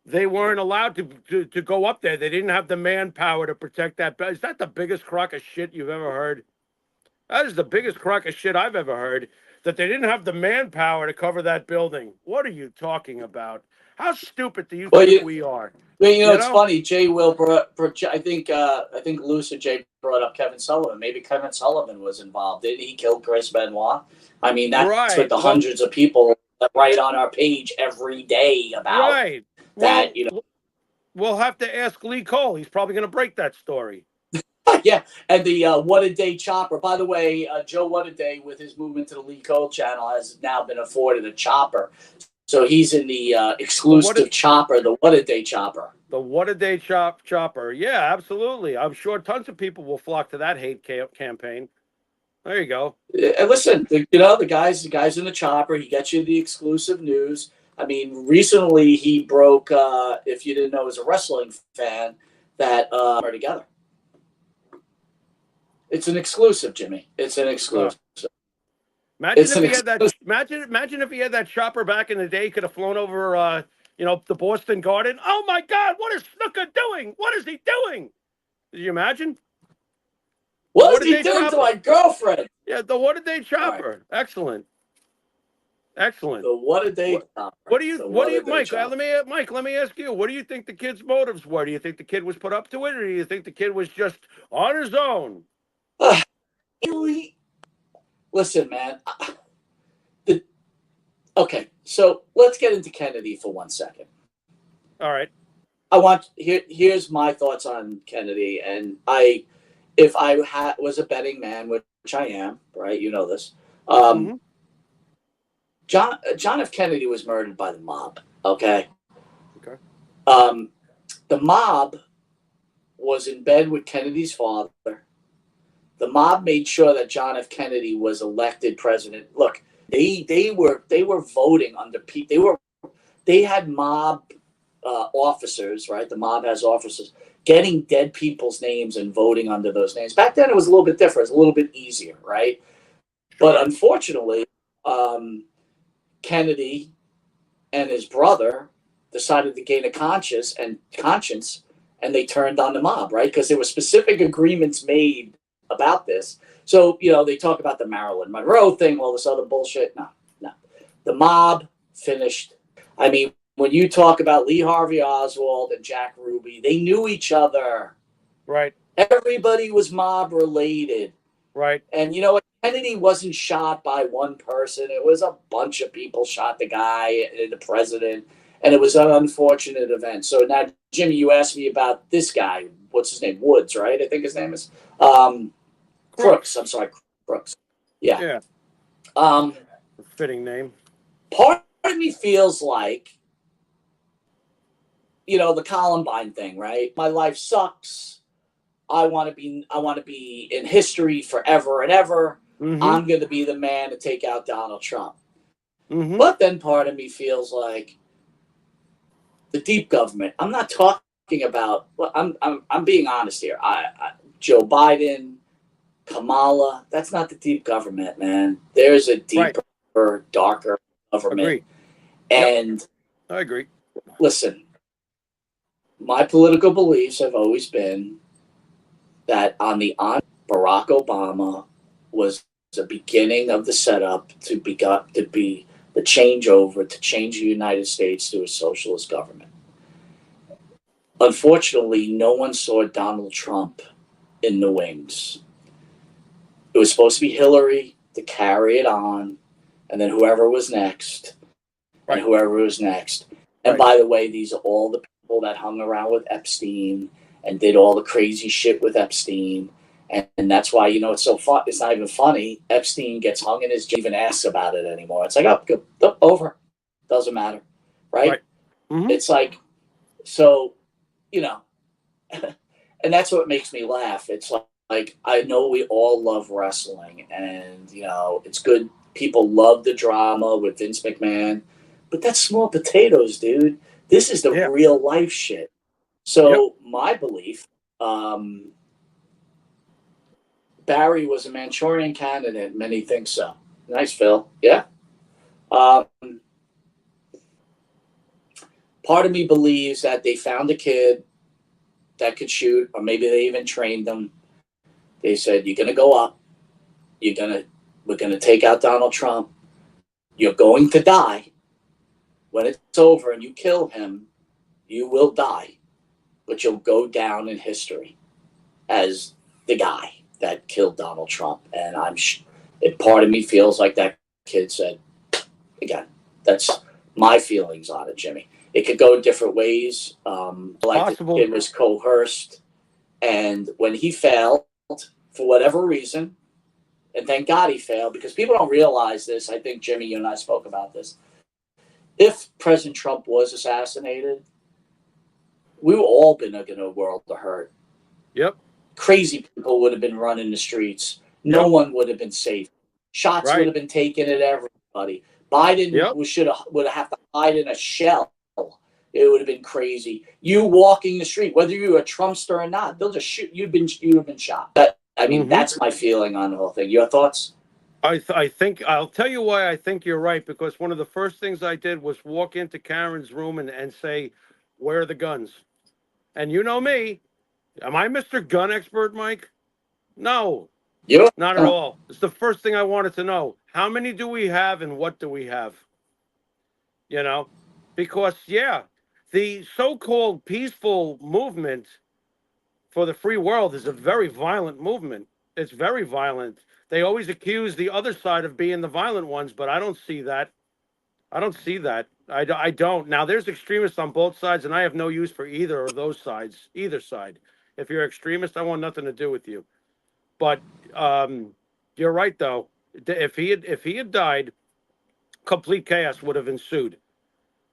Speaker 2: they weren't allowed to go up there. They didn't have the manpower to protect that. Is that the biggest crock of shit you've ever heard? That is the biggest crock of shit I've ever heard, that they didn't have the manpower to cover that building. What are you talking about? How stupid do you think we are?
Speaker 1: Well, it's funny. Jay Will I think Luce and Jay brought up Kevin Sullivan. Maybe Kevin Sullivan was involved. Did he kill Chris Benoit? I mean, that's what the hundreds of people that write on our page every day about that.
Speaker 2: We'll have to ask Lee Cole. He's probably going to break that story.
Speaker 1: Yeah, and the What a Day chopper. By the way, Joe What a Day, with his movement to the Lee Cole channel, has now been afforded a chopper. So he's in the exclusive chopper, the What a Day chopper.
Speaker 2: The What a Day chopper. Yeah, absolutely. I'm sure tons of people will flock to that hate campaign. There you go.
Speaker 1: And listen, the guy's in the chopper. He gets you the exclusive news. I mean, recently he broke, if you didn't know, as a wrestling fan, that are together. It's an exclusive, Jimmy. It's an exclusive.
Speaker 2: Imagine if he had that chopper back in the day. He could have flown over, the Boston Garden. Oh my God! What is Snooker doing? What is he doing? Did you imagine?
Speaker 1: What is he doing to my girlfriend?
Speaker 2: Yeah, the What a Day chopper. Right. Excellent.
Speaker 1: The What a Day chopper.
Speaker 2: What do you, Mike? Let me ask you. What do you think the kid's motives were? Do you think the kid was put up to it, or do you think the kid was just on his own?
Speaker 1: Listen, man. Okay, so let's get into Kennedy for 1 second.
Speaker 2: All right.
Speaker 1: Here's my thoughts on Kennedy, and if I was a betting man, which I am, right? You know this. John F. Kennedy was murdered by the mob. Okay.
Speaker 2: Okay.
Speaker 1: The mob was in bed with Kennedy's father. The mob made sure that John F. Kennedy was elected president. Look, they were voting under Pete. They had mob officers, right? The mob has officers getting dead people's names and voting under those names. Back then, it was a little bit different. It was a little bit easier, right? But unfortunately, Kennedy and his brother decided to gain a conscience, and they turned on the mob, right? Because there were specific agreements made about this. So, they talk about the Marilyn Monroe thing, all this other bullshit. No. The mob finished. I mean, when you talk about Lee Harvey Oswald and Jack Ruby, they knew each other.
Speaker 2: Right.
Speaker 1: Everybody was mob related.
Speaker 2: Right.
Speaker 1: And Kennedy wasn't shot by one person. It was a bunch of people shot the guy, the president, and it was an unfortunate event. So now, Jimmy, you asked me about this guy. What's his name? Woods, right? I think his name is. Crooks. I'm sorry, Crooks. Yeah.
Speaker 2: Fitting name.
Speaker 1: Part of me feels like, the Columbine thing, right? My life sucks. I want to be in history forever and ever. Mm-hmm. I'm going to be the man to take out Donald Trump. Mm-hmm. But then part of me feels like the deep government. I'm not talking about. Well, I'm being honest here. Joe Biden, Kamala. That's not the deep government, man. There's a deeper, darker government.
Speaker 2: Agree.
Speaker 1: And
Speaker 2: I agree.
Speaker 1: Listen, my political beliefs have always been that Barack Obama was the beginning of the setup to be the changeover to change the United States to a socialist government. Unfortunately, no one saw Donald Trump in the wings. It was supposed to be Hillary to carry it on, and then whoever was next, and
Speaker 2: Right.
Speaker 1: whoever was next. And
Speaker 2: Right.
Speaker 1: by the way, these are all the people that hung around with Epstein and did all the crazy shit with Epstein. And that's why, it's so fun. It's not even funny. Epstein gets hung in his jail, even asks about it anymore. It's like, oh, over. Doesn't matter. Right?
Speaker 2: Mm-hmm.
Speaker 1: It's like, so, and that's what makes me laugh. It's like I know we all love wrestling, and it's good. People love the drama with Vince McMahon, but that's small potatoes, dude. This is the
Speaker 2: Yeah.
Speaker 1: real life shit. So my belief, Barry was a Manchurian candidate. Many think so. Nice, Phil. Yeah. Part of me believes that they found a kid that could shoot, or maybe they even trained them. They said, "You're gonna go up. We're gonna take out Donald Trump. You're going to die. When it's over and you kill him, you will die, but you'll go down in history as the guy that killed Donald Trump." And part of me feels like that kid said, again, that's my feelings on it, Jimmy. It could go different ways. Like
Speaker 2: Possible.
Speaker 1: the kid was coerced, and when he failed, for whatever reason, and thank God he failed, because people don't realize this. I think, Jimmy, you and I spoke about this. If President Trump was assassinated, we would all been in a world of hurt.
Speaker 2: Yep.
Speaker 1: Crazy people would have been running the streets. No one would have been safe. Shots would have been taken at everybody. Biden would have to hide in a shell. It would have been crazy. You walking the street, whether you're a Trumpster or not, they'll just shoot. You've been shot. That's my feeling on the whole thing. Your thoughts?
Speaker 2: I think I'll tell you why I think you're right, because one of the first things I did was walk into Karen's room and say, "Where are the guns?" And you know me, am I Mr. Gun Expert, Mike? No, not at all. It's the first thing I wanted to know. How many do we have and what do we have? Because the so-called peaceful movement for the free world is a very violent movement. It's very violent. They always accuse the other side of being the violent ones, but I don't see that. I don't see that. I don't. Now, there's extremists on both sides, and I have no use for either of those sides, either side. If you're extremist, I want nothing to do with you. But you're right, though. If he had died, complete chaos would have ensued,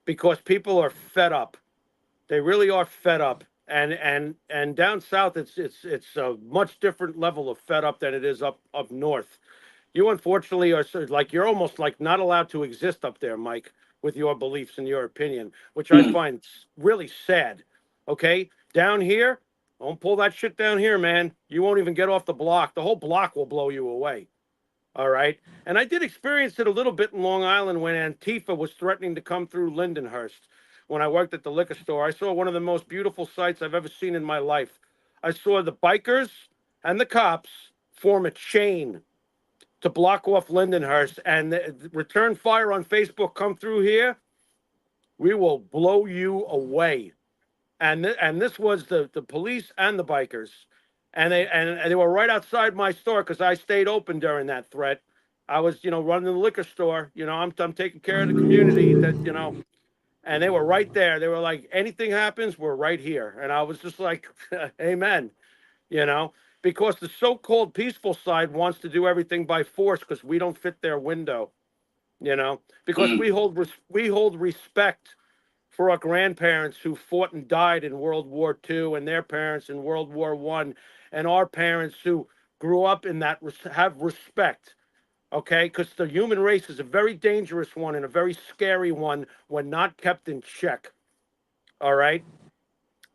Speaker 2: because people are fed up. They really are fed up. And down south, it's a much different level of fed up than it is up north. You unfortunately are like, you're almost like not allowed to exist up there, Mike, with your beliefs and your opinion, which I find really sad. Okay, down here, don't pull that shit down here, man. You won't even get off the block. The whole block will blow you away. All right. And I did experience it a little bit in Long Island when Antifa was threatening to come through Lindenhurst. When I worked at the liquor store, I saw one of the most beautiful sights I've ever seen in my life. I saw the bikers and the cops form a chain to block off Lindenhurst, and the return fire on Facebook come through here. We will blow you away. And this was the police and the bikers, and they were right outside my store because I stayed open during that threat. I was running the liquor store. I'm taking care of the community and they were right there. They were like, anything happens, we're right here. And I was just like, amen. Because the so-called peaceful side wants to do everything by force because we don't fit their window. Because we hold respect for our grandparents who fought and died in World War II, and their parents in World War I, and our parents who grew up in that have respect, okay? Because the human race is a very dangerous one and a very scary one when not kept in check, all right?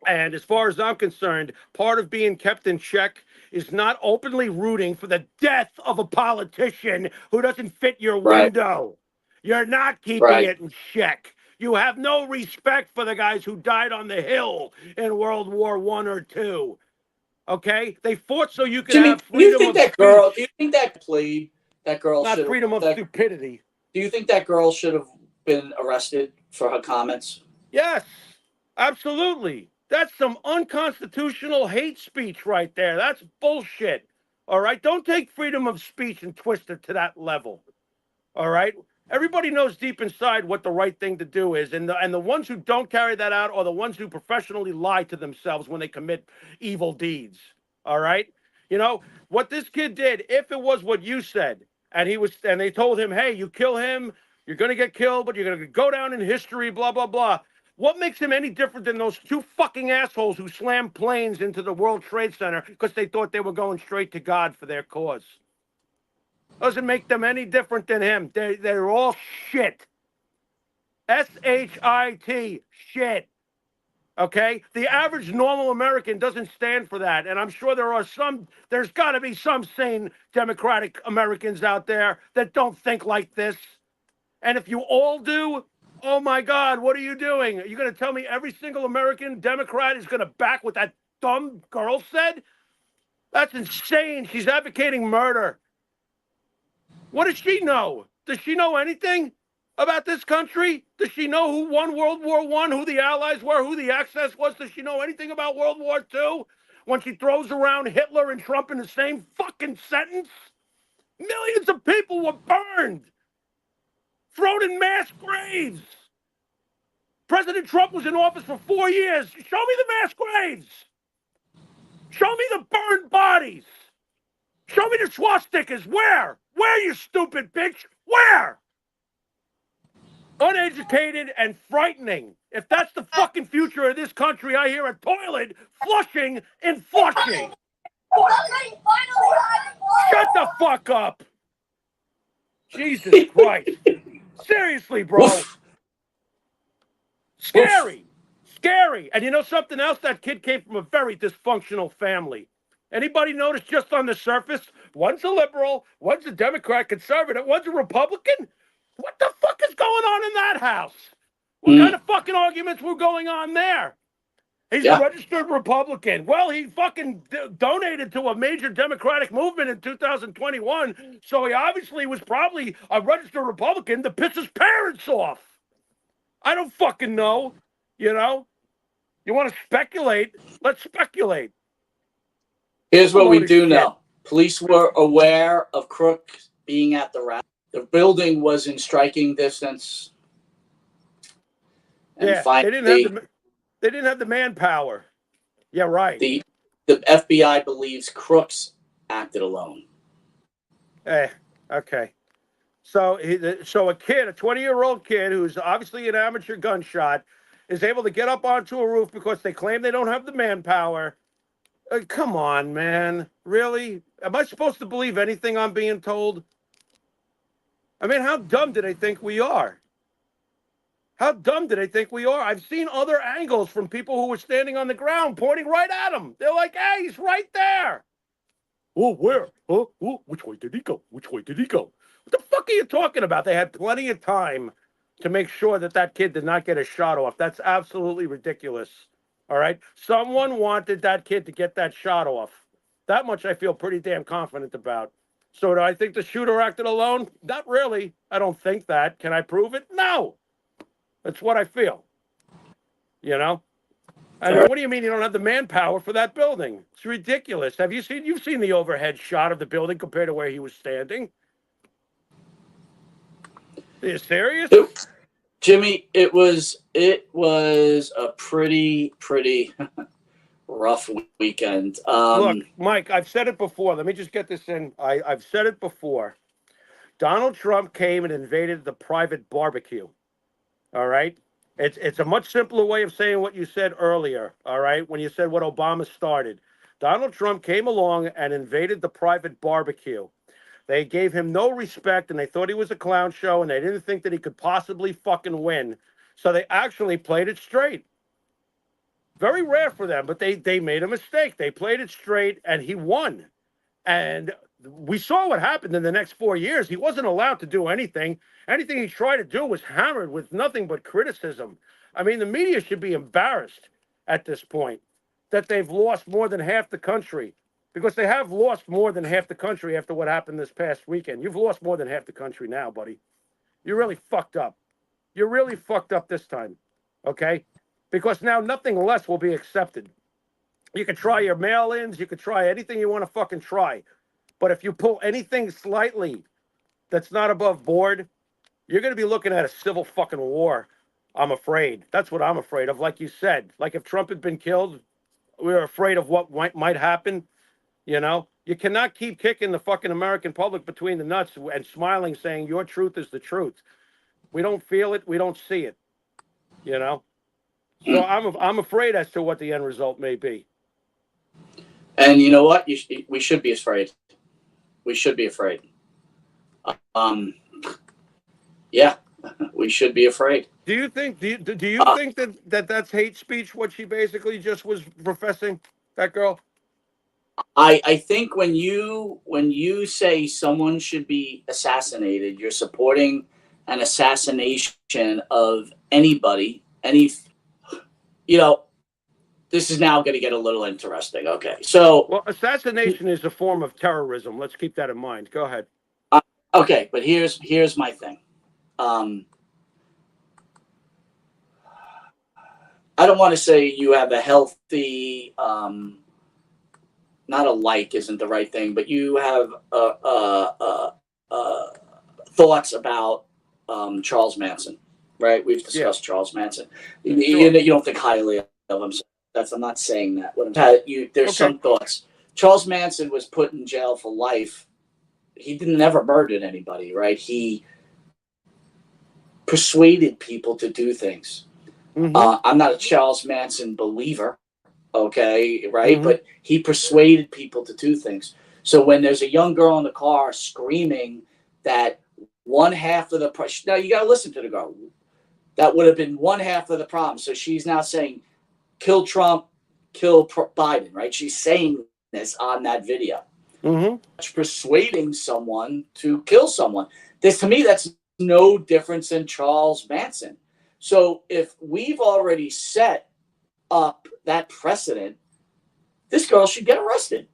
Speaker 2: And as far as I'm concerned, part of being kept in check is not openly rooting for the death of a politician who doesn't fit your window. You're not keeping it in check. You have no respect for the guys who died on the Hill in World War I or II. Okay? They fought so you could have freedom of speech.
Speaker 1: Do you think that girl
Speaker 2: Not
Speaker 1: should
Speaker 2: freedom of stupidity.
Speaker 1: Do you think that girl should have been arrested for her comments?
Speaker 2: Yes, absolutely. That's some unconstitutional hate speech right there. That's bullshit. All right? Don't take freedom of speech and twist it to that level. All right? Everybody knows deep inside what the right thing to do is, and the ones who don't carry that out are the ones who professionally lie to themselves when they commit evil deeds. All right, you know what this kid did. If it was what you said, and they told him, "Hey, you kill him, you're gonna get killed, but you're gonna go down in history." Blah blah blah. What makes him any different than those two fucking assholes who slammed planes into the World Trade Center because they thought they were going straight to God for their cause? Doesn't make them any different than him. They're all shit. S-H-I-T, shit. Okay? The average normal American doesn't stand for that. And I'm sure there's got to be some sane Democratic Americans out there that don't think like this. And if you all do, oh my God, what are you doing? Are you going to tell me every single American Democrat is going to back what that dumb girl said? That's insane. She's advocating murder. What does she know? Does she know anything about this country? Does she know who won World War I, who the Allies were, who the Axis was? Does she know anything about World War II? When she throws around Hitler and Trump in the same fucking sentence? Millions of people were burned, thrown in mass graves. President Trump was in office for 4 years. Show me the mass graves. Show me the burned bodies. Show me the swastikas. Where? Where, you stupid bitch? Where? Uneducated and frightening. If that's the fucking future of this country, I hear a toilet flushing in Flushing. Shut the fuck up. Jesus Christ. Seriously, bro.
Speaker 1: Woof.
Speaker 2: Scary. Scary. And you know something else? That kid came from a very dysfunctional family. Anybody notice just on the surface? One's a liberal, one's a Democrat, conservative, one's a Republican. What the fuck is going on in that house? What kind of fucking arguments were going on there? He's a registered Republican. Well, he fucking donated to a major Democratic movement in 2021, so he obviously was probably a registered Republican to piss his parents off. I don't fucking know, you know? You want to speculate? Let's speculate.
Speaker 1: Here's what we do know. Police were aware of Crook being at the rally. The building was in striking distance. And
Speaker 2: yeah,
Speaker 1: finally,
Speaker 2: they didn't have the manpower. Yeah, right.
Speaker 1: The FBI believes Crooks acted alone.
Speaker 2: Okay. So a kid, a 20-year-old kid who's obviously an amateur gunshot, is able to get up onto a roof because they claim they don't have the manpower. Come on, man. Really? Am I supposed to believe anything I'm being told? I mean, how dumb do they think we are? How dumb do they think we are? I've seen other angles from people who were standing on the ground pointing right at him. They're like, hey, he's right there. Oh, where? Oh, which way did he go? Which way did he go? What the fuck are you talking about? They had plenty of time to make sure that kid did not get a shot off. That's absolutely ridiculous. All right? Someone wanted that kid to get that shot off. That much I feel pretty damn confident about. So do I think the shooter acted alone? Not really. I don't think that. Can I prove it? No. That's what I feel. You know? I mean, what do you mean you don't have the manpower for that building? It's ridiculous. You've seen the overhead shot of the building compared to where he was standing. Are you serious?
Speaker 1: Jimmy, it was a pretty rough weekend.
Speaker 2: Look, Mike, I've said it before. Let me just get this in. I've said it before. Donald Trump came and invaded the private barbecue. All right? It's a much simpler way of saying what you said earlier, all right, when you said what Obama started. Donald Trump came along and invaded the private barbecue. They gave him no respect, and they thought he was a clown show, and they didn't think that he could possibly fucking win. So they actually played it straight. Very rare for them, but they made a mistake. They played it straight, and he won. And we saw what happened in the next 4 years. He wasn't allowed to do anything. Anything he tried to do was hammered with nothing but criticism. I mean, the media should be embarrassed at this point that they've lost more than half the country, because they have lost more than half the country after what happened this past weekend. You've lost more than half the country now, buddy. You really fucked up. You really fucked up this time, okay? Because now nothing less will be accepted. You can try your mail-ins. You can try anything you want to fucking try. But if you pull anything slightly that's not above board, you're going to be looking at a civil fucking war. I'm afraid. That's what I'm afraid of. Like you said, like if Trump had been killed, we were afraid of what might happen. You know, you cannot keep kicking the fucking American public between the nuts and smiling, saying your truth is the truth. We don't feel it. We don't see it. You know, so I'm afraid as to what the end result may be.
Speaker 1: And you know what? We should be afraid. We should be afraid. Yeah, we should be afraid.
Speaker 2: Do you think? Do you think that that's hate speech? What she basically just was professing, that girl.
Speaker 1: I think when you say someone should be assassinated, you're supporting an assassination of anybody. You know, this is now going to get a little interesting. Okay, so
Speaker 2: Well, assassination is a form of terrorism. Let's keep that in mind. Go ahead.
Speaker 1: okay, but here's my thing. I don't want to say you have a healthy, not a like isn't the right thing, but you have thoughts about Charles Manson, right? We've discussed Charles Manson.
Speaker 2: Sure.
Speaker 1: You don't think highly of him. So I'm not saying that. There's some thoughts. Charles Manson was put in jail for life. He never murdered anybody, right? He persuaded people to do things.
Speaker 2: Mm-hmm.
Speaker 1: I'm not a Charles Manson believer, okay, right? Mm-hmm. But he persuaded people to do things. So when there's a young girl in the car screaming that one half of the now you got to listen to the girl. That would have been one half of the problem. So she's now saying, "Kill Trump, kill Biden," right? She's saying this on that video. Mm-hmm. Persuading someone to kill someone. To me, that's no difference than Charles Manson. So if we've already set up that precedent, this girl should get arrested.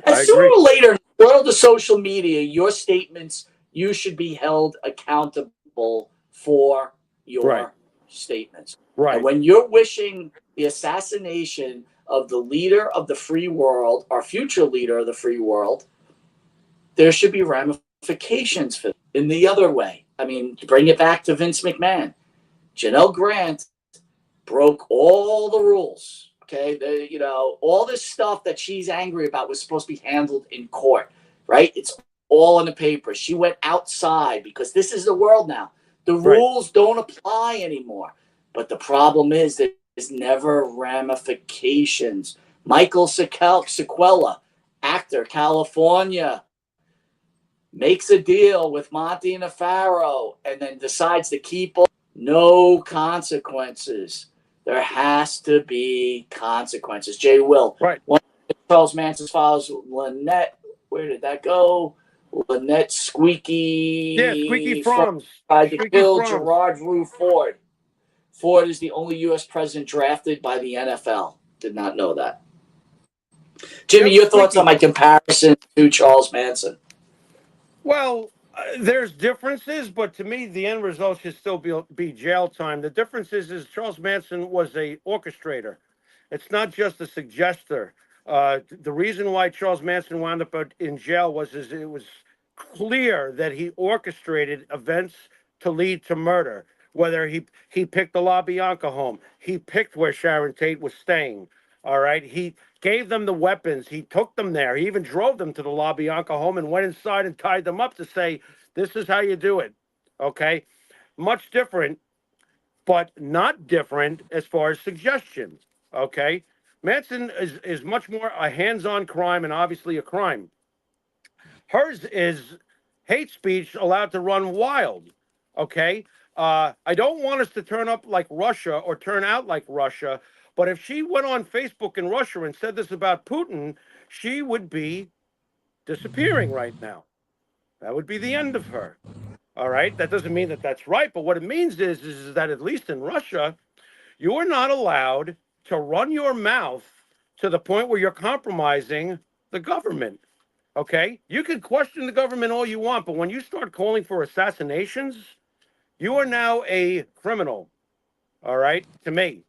Speaker 1: And sooner or later, in the world of social media, your statements, you should be held accountable for your statements. Right. And when you're wishing the assassination of the leader of the free world, our future leader of the free world, there should be ramifications for it. In the other way. I mean, to bring it back to Vince McMahon. Janelle Grant broke all the rules. Okay, all this stuff that she's angry about was supposed to be handled in court, right? It's all in the paper. She went outside because this is the world now. The rules don't apply anymore. But the problem is there's never ramifications. Michael Sequela, actor, California, makes a deal with Monte and the Pharaoh and then decides to keep no consequences. There has to be consequences. Jay Will. Right. One of Charles Manson's files, Lynette, where did that go? Lynette Squeaky.
Speaker 2: Yeah, Squeaky Froms.
Speaker 1: Tried to kill Gerard Rue Ford. Ford is the only U.S. president drafted by the NFL. Did not know that. Jimmy, your thoughts on my comparison to Charles Manson?
Speaker 2: Well, there's differences, but to me, the end result should still be jail time. The difference is Charles Manson was a orchestrator. It's not just a suggester. The reason why Charles Manson wound up in jail was it was clear that he orchestrated events to lead to murder. Whether he picked the La Bianca home, he picked where Sharon Tate was staying. All right, he gave them the weapons. He took them there. He even drove them to the La Bianca home and went inside and tied them up to say, "This is how you do it." Okay, much different, but not different as far as suggestions. Okay, Manson is much more a hands-on crime and obviously a crime. Hers is hate speech allowed to run wild. Okay, I don't want us to turn up like Russia or turn out like Russia. But if she went on Facebook in Russia and said this about Putin, she would be disappearing right now. That would be the end of her. All right. That doesn't mean that that's right. But what it means is that at least in Russia, you are not allowed to run your mouth to the point where you're compromising the government. Okay. You can question the government all you want, but when you start calling for assassinations, you are now a criminal. All right. To me.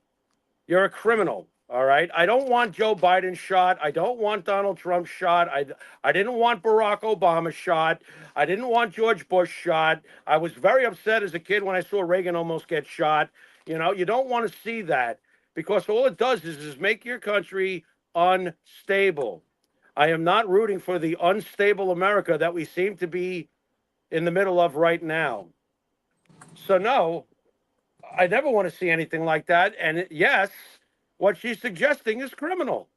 Speaker 2: You're a criminal. All right. I don't want Joe Biden shot. I don't want Donald Trump shot. I didn't want Barack Obama shot. I didn't want George Bush shot. I was very upset as a kid when I saw Reagan almost get shot. You know, you don't want to see that because all it does is make your country unstable. I am not rooting for the unstable America that we seem to be in the middle of right now. So no, I never want to see anything like that. And yes, what she's suggesting is criminal.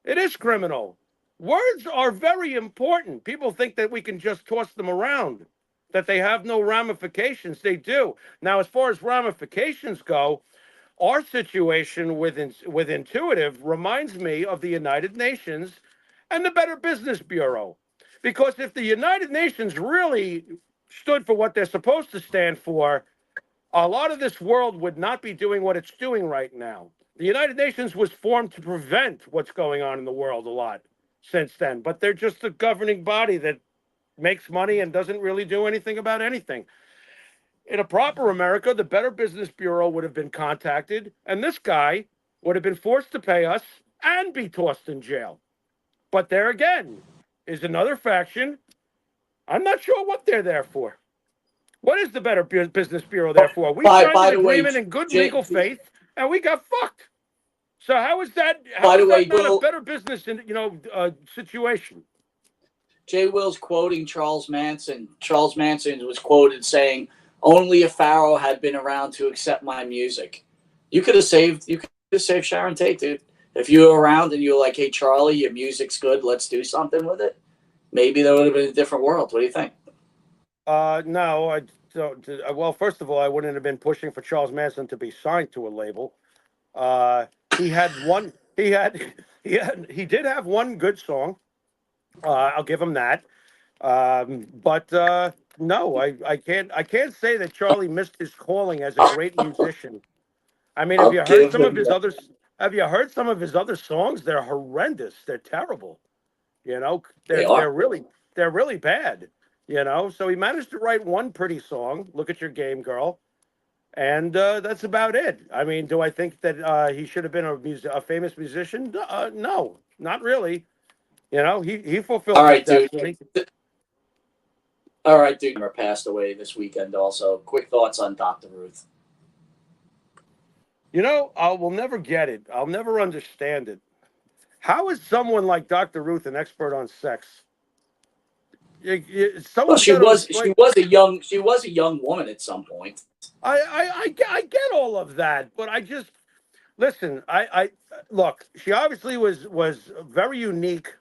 Speaker 2: It is criminal. Words are very important. People think that we can just toss them around, that they have no ramifications. They do. Now, as far as ramifications go, our situation with Intuitive reminds me of the United Nations and the Better Business Bureau. Because if the United Nations really stood for what they're supposed to stand for, a lot of this world would not be doing what it's doing right now. The United Nations was formed to prevent what's going on in the world a lot since then, but they're just a governing body that makes money and doesn't really do anything about anything. In a proper America, the Better Business Bureau would have been contacted, and this guy would have been forced to pay us and be tossed in jail. But there again is another faction. I'm not sure what they're there for. What is the Better Business Bureau there for? We signed an agreement in good legal faith, and we got fucked. So how is that? How is that not a better business, situation?
Speaker 1: Jay Will's quoting Charles Manson. Charles Manson was quoted saying, "Only if Pharaoh had been around to accept my music." You could have saved. You could have saved Sharon Tate, dude. If you were around and you were like, "Hey, Charlie, your music's good. Let's do something with it." Maybe there would have been a different world. What do you think?
Speaker 2: No, I don't. Well, first of all, I wouldn't have been pushing for Charles Manson to be signed to a label. He had one. He did have one good song. I'll give him that. But no, I can't say that Charlie missed his calling as a great musician. I mean, have you heard some of his other songs? They're horrendous. They're terrible. You know, they're really bad. You know, so he managed to write one pretty song, "Look at Your Game, Girl," and that's about it. I mean, do I think that he should have been a famous musician? No, not really. You know, he fulfilled his destiny.
Speaker 1: All right, dude. Passed away this weekend. Also, quick thoughts on Dr. Ruth.
Speaker 2: You know, I will never get it. I'll never understand it. How is someone like Dr. Ruth an expert on sex?
Speaker 1: Well, she was a young woman at some point.
Speaker 2: I get all of that, but I just listen. I look. She obviously was very unique.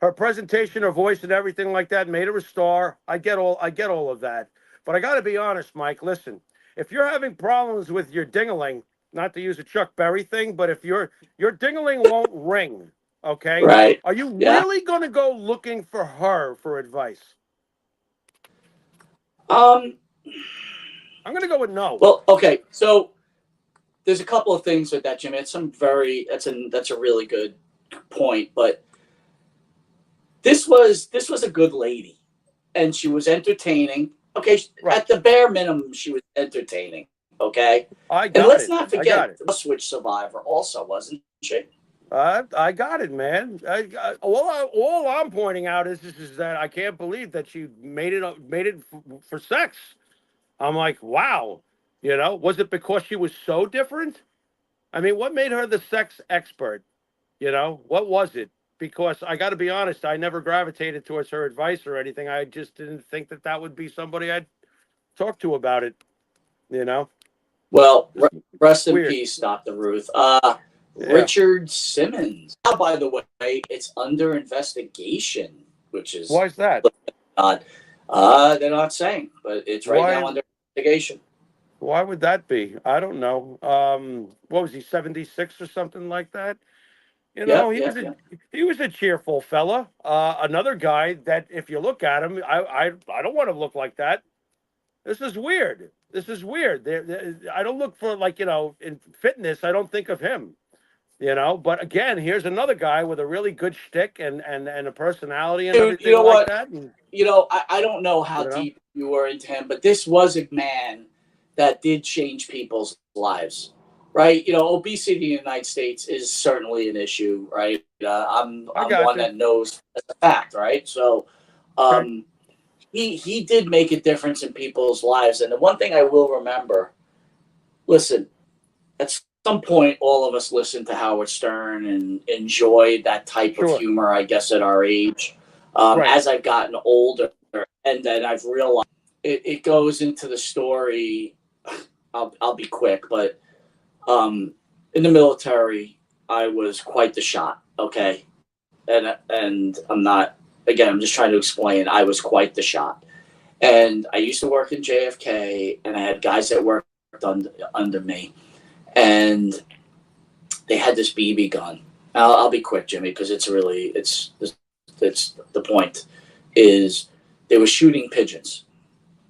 Speaker 2: Her presentation, her voice, and everything like that made her a star. I get all of that, but I got to be honest, Mike. Listen, if you're having problems with your ding-a-ling, not to use a Chuck Berry thing, but if your ding-a-ling won't ring. Okay.
Speaker 1: Right.
Speaker 2: Are you really going to go looking for her for advice? I'm going to go with no.
Speaker 1: Well, okay. So there's a couple of things with that, Jim. That's a really good point. But this was a good lady, and she was entertaining. Okay, right. At the bare minimum, she was entertaining. Okay, and let's not forget the Switch survivor also, wasn't she?
Speaker 2: I got it, man. All I'm pointing out is that I can't believe that she made it for sex. I'm like, wow. You know, was it because she was so different? I mean, what made her the sex expert? You know, what was it? Because I got to be honest, I never gravitated towards her advice or anything. I just didn't think that would be somebody I'd talk to about it. You know.
Speaker 1: Well, rest in peace, Dr. Ruth. Richard Simmons. Now, by the way, it's under investigation, which is
Speaker 2: why is that?
Speaker 1: They're not saying, but it's right now under investigation.
Speaker 2: Why would that be? I don't know. What was he, 76 or something like that? You know, he was a cheerful fella. Another guy that, if you look at him, I don't want to look like that. This is weird. I don't look for, like, you know, in fitness, I don't think of him. You know, but again, here's another guy with a really good shtick and a personality and everything like that. And,
Speaker 1: you know, I don't know how deep you were into him, but this was a man that did change people's lives. right? Obesity in the United States is certainly an issue, right? I'm
Speaker 2: got
Speaker 1: one
Speaker 2: you.
Speaker 1: that knows that's a fact, right? So,
Speaker 2: Okay.
Speaker 1: he did make a difference in people's lives, and the one thing I will remember, listen, at some point, all of us listened to Howard Stern and enjoyed that type of
Speaker 2: Sure.
Speaker 1: humor, I guess, at our age.
Speaker 2: Right.
Speaker 1: As I've gotten older, and then I've realized it goes into the story. I'll be quick, but in the military, I was quite the shot. Okay, and I'm not. Again, I'm just trying to explain. I was quite the shot, and I used to work in JFK, and I had guys that worked under me, and they had this BB gun. I'll be quick, Jimmy, because it's the point is they were shooting pigeons,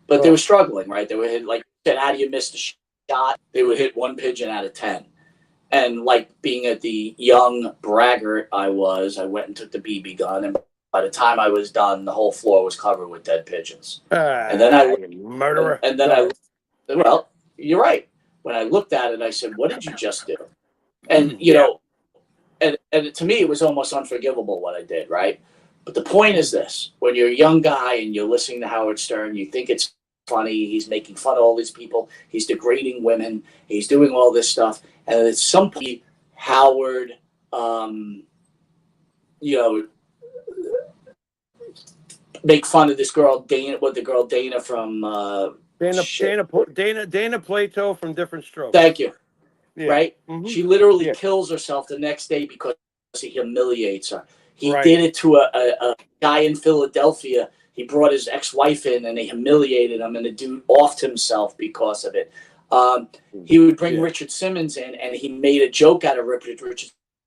Speaker 1: but they were struggling, right? They would hit, like you said, how do you miss the shot? They would hit one pigeon out of 10. And like being at the young braggart I went and took the BB gun, and by the time I was done, the whole floor was covered with dead pigeons. And then
Speaker 2: murderer.
Speaker 1: And then well, you're right. When I looked at it, I said, "What did you just do?" And and to me, it was almost unforgivable what I did, right? But the point is this: when you're a young guy and you're listening to Howard Stern, you think it's funny. He's making fun of all these people. He's degrading women. He's doing all this stuff. And at some point, Howard, make fun of this girl Dana. What the girl Dana from
Speaker 2: Dana Plato from Different Strokes.
Speaker 1: Thank you.
Speaker 2: Yeah.
Speaker 1: Right?
Speaker 2: Mm-hmm.
Speaker 1: She literally kills herself the next day because he humiliates her. He
Speaker 2: Right.
Speaker 1: did it to a guy in Philadelphia. He brought his ex-wife in, and they humiliated him, and the dude offed himself because of it. He would bring Richard Simmons in, and he made a joke out of Richard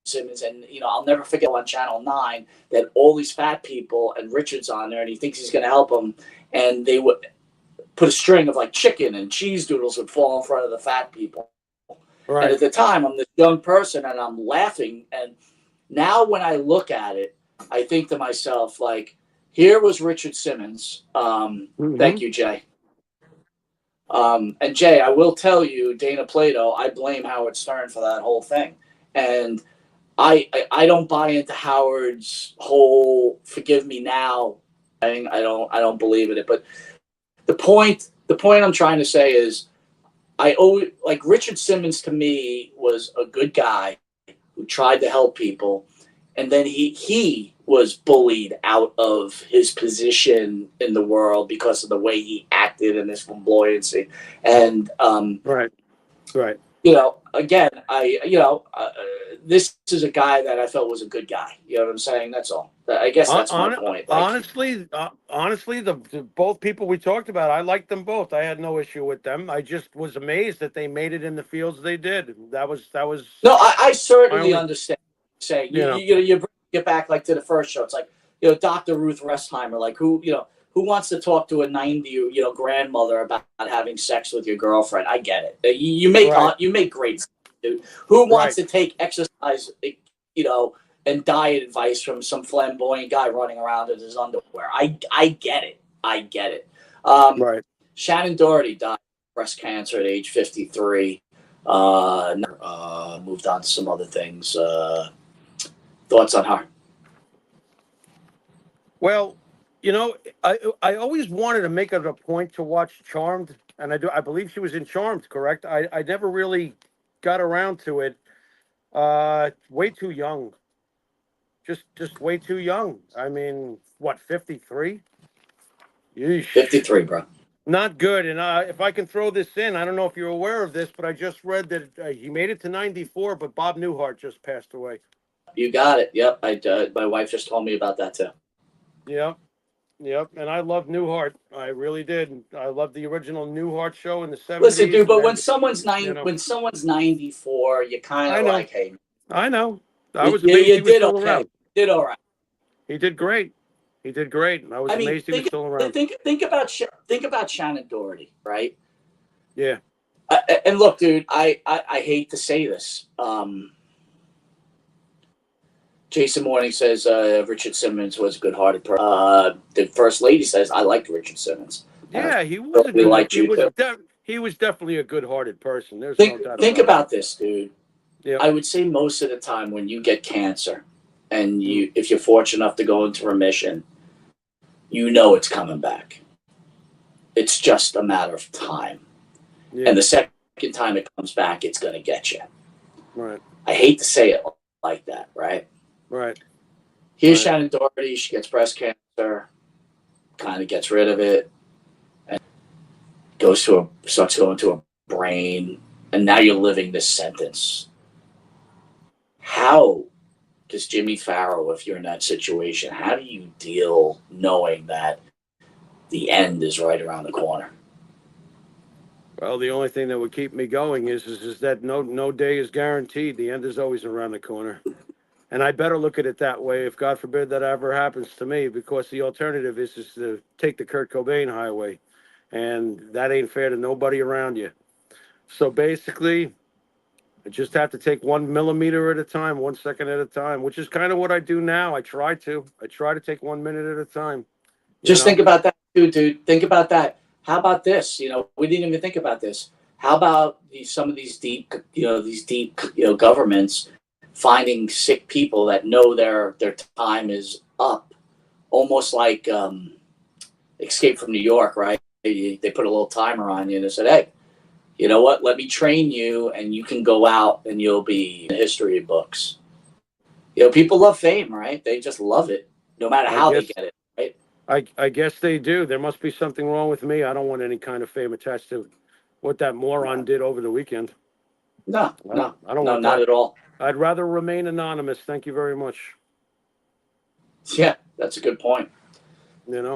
Speaker 1: Simmons. And, I'll never forget on Channel 9 that all these fat people, and Richard's on there, and he thinks he's going to help them, and they would put a string of, like, chicken and cheese doodles would fall in front of the fat people. Right. And at the time, I'm this young person, and I'm laughing. And now when I look at it, I think to myself, like, here was Richard Simmons. Thank you, Jay. And Jay, I will tell you, Dana Plato, I blame Howard Stern for that whole thing. And I don't buy into Howard's whole "forgive me now" thing. I don't believe in it. But the point I'm trying to say is, I always, like, Richard Simmons to me was a good guy who tried to help people, and then he was bullied out of his position in the world because of the way he acted and his flamboyancy. And
Speaker 2: right.
Speaker 1: Again, this is a guy that I felt was a good guy. You know what I'm saying? That's all. I guess that's my point.
Speaker 2: Honestly, the both people we talked about, I liked them both. I had no issue with them. I just was amazed that they made it in the fields they did. That was.
Speaker 1: No, I certainly understand. Saying you get back like to the first show. It's like, Dr. Ruth Restheimer, like who wants to talk to a 90 grandmother about having sex with your girlfriend? I get it. You make great stuff, dude. Who wants to take exercise, and diet advice from some flamboyant guy running around in his underwear? I get it. Right. Shannon Doherty died of breast cancer at age 53. Moved on to some other things. Thoughts on her?
Speaker 2: Well, I always wanted to make it a point to watch Charmed, and I believe she was in Charmed, correct? I never really got around to it. Way too young. Just way too young. I mean, what, 53?
Speaker 1: 53, bro.
Speaker 2: Not good. And if I can throw this in, I don't know if you're aware of this, but I just read that he made it to 94, but Bob Newhart just passed away.
Speaker 1: You got it. Yep. My wife just told me about that too.
Speaker 2: Yep. And I love Newhart. I really did. I love the original Newhart show in the 70s.
Speaker 1: Listen, dude, but when someone's 94, you kind of like, hey.
Speaker 2: I know. I was amazed he was still around.
Speaker 1: You did all right.
Speaker 2: He did great. I was amazed he was still around.
Speaker 1: Think about Shannon Doherty, right?
Speaker 2: Yeah.
Speaker 1: And look, dude, I hate to say this. Jason Morning says Richard Simmons was a good-hearted person. The First Lady says I liked Richard Simmons.
Speaker 2: Yeah, he was a good. he was definitely a good-hearted person. There's no doubt
Speaker 1: Think
Speaker 2: about
Speaker 1: about this, dude.
Speaker 2: it.
Speaker 1: I would say most of the time when you get cancer and
Speaker 2: Yeah.
Speaker 1: if you're fortunate enough to go into remission, you know it's coming back. It's just a matter of time.
Speaker 2: Yeah.
Speaker 1: And the second time it comes back, it's going to get you.
Speaker 2: Right.
Speaker 1: I hate to say it like that, right?
Speaker 2: Right.
Speaker 1: Here's
Speaker 2: Right.
Speaker 1: Shannon Doherty. She gets breast cancer, kind of gets rid of it, and starts going to her brain, and now you're living this sentence. How does Jimmy Pharaoh, if you're in that situation, how do you deal knowing that the end is right around the corner?
Speaker 2: Well, the only thing that would keep me going is that no day is guaranteed. The end is always around the corner. And I better look at it that way if, God forbid, that ever happens to me, because the alternative is to take the Kurt Cobain highway. And that ain't fair to nobody around you. So basically, I just have to take 1 millimeter at a time, 1 second at a time, which is kind of what I do now. I try to take 1 minute at a time.
Speaker 1: Just think about that, too, dude. Think about that. How about this? We didn't even think about this. How about some of these deep governments finding sick people that know their time is up, almost like Escape from New York, right? They put a little timer on you and they said, "Hey, you know what? Let me train you, and you can go out and you'll be in the history books." People love fame, right? They just love it, no matter how they get it, right?
Speaker 2: I guess they do. There must be something wrong with me. I don't want any kind of fame attached to what that moron did over the weekend.
Speaker 1: No,
Speaker 2: I don't want
Speaker 1: not
Speaker 2: that.
Speaker 1: at all.
Speaker 2: I'd rather remain anonymous. Thank you very much.
Speaker 1: Yeah, that's a good point.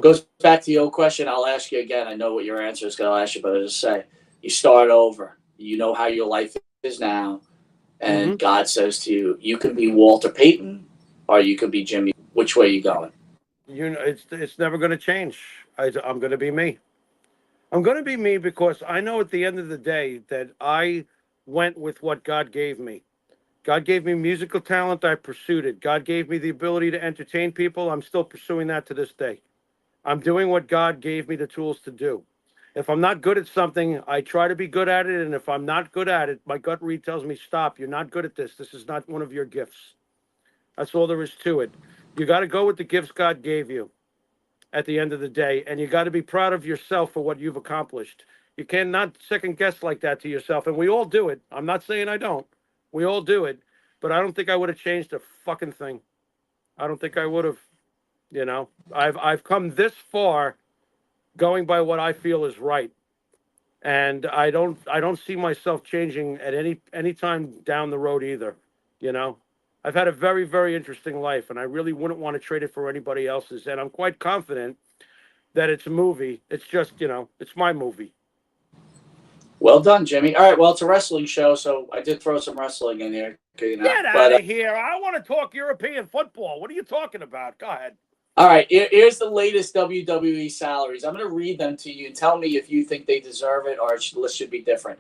Speaker 1: Goes back to the old question. I'll ask you again. I know what your answer is going to ask you, but I'll just say, you start over. You know how your life is now, and God says to you, you can be Walter Payton, or you can be Jimmy. Which way are you going?
Speaker 2: It's never going to change. I'm going to be me. I'm going to be me because I know at the end of the day that I went with what God gave me. God gave me musical talent. I pursued it. God gave me the ability to entertain people. I'm still pursuing that to this day. I'm doing what God gave me the tools to do. If I'm not good at something, I try to be good at it. And if I'm not good at it, my gut read tells me, stop. You're not good at this. This is not one of your gifts. That's all there is to it. You got to go with the gifts God gave you at the end of the day. And you got to be proud of yourself for what you've accomplished. You cannot second guess like that to yourself. And we all do it. I'm not saying I don't. We all do it. But I don't think I would have changed a fucking thing. I don't think I would have. I've come this far going by what I feel is right. And I don't see myself changing at any time down the road either. I've had a very, very interesting life, and I really wouldn't want to trade it for anybody else's. And I'm quite confident that it's a movie. It's just, it's my movie.
Speaker 1: Well done, Jimmy. All right, well, it's a wrestling show, so I did throw some wrestling in here.
Speaker 2: Get out of here. I want to talk European football. What are you talking about? Go ahead.
Speaker 1: All right, here's the latest WWE salaries. I'm going to read them to you and tell me if you think they deserve it or the list should be different.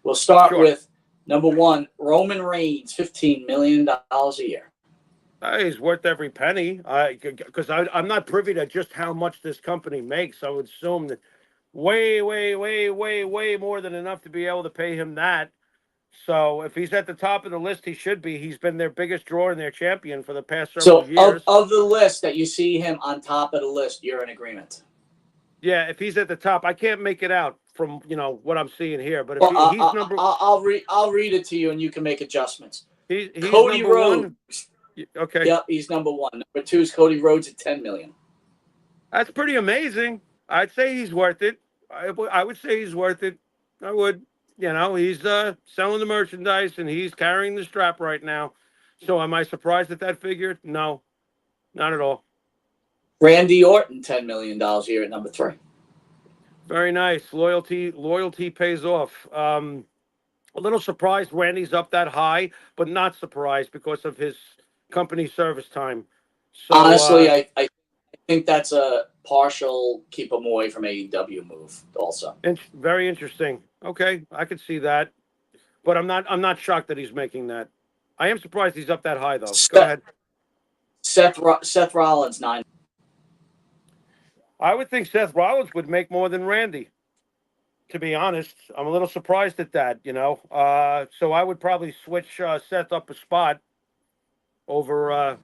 Speaker 1: We'll start with number one, Roman Reigns, $15 million a year.
Speaker 2: He's worth every penny. Because I'm not privy to just how much this company makes. I would assume that way, way, way, way, way more than enough to be able to pay him that. So if he's at the top of the list, he should be. He's been their biggest drawer and their champion for the past several years.
Speaker 1: So of the list that you see him on top of the list, you're in agreement.
Speaker 2: Yeah, if he's at the top, I can't make it out from what I'm seeing here. But if he's number,
Speaker 1: I'll read it to you, and you can make adjustments.
Speaker 2: He's
Speaker 1: Cody
Speaker 2: number
Speaker 1: Rhodes.
Speaker 2: One. Okay.
Speaker 1: Yep, he's number one. Number two is Cody Rhodes at $10 million.
Speaker 2: That's pretty amazing. I'd say he's worth it. I would say he's worth it. I would. He's selling the merchandise and he's carrying the strap right now. So am I surprised at that figure? No, not at all.
Speaker 1: Randy Orton, $10 million a year at number three.
Speaker 2: Very nice. Loyalty pays off. A little surprised Randy's up that high, but not surprised because of his company service time. So,
Speaker 1: honestly, I think that's a partial keep him away from AEW move also.
Speaker 2: Very interesting. Okay, I could see that. But I'm not shocked that he's making that. I am surprised he's up that high though. Go ahead.
Speaker 1: Seth Rollins, $9 million.
Speaker 2: I would think Seth Rollins would make more than Randy. to be honest. I'm a little surprised at that, you know. So I would probably switch Seth up a spot over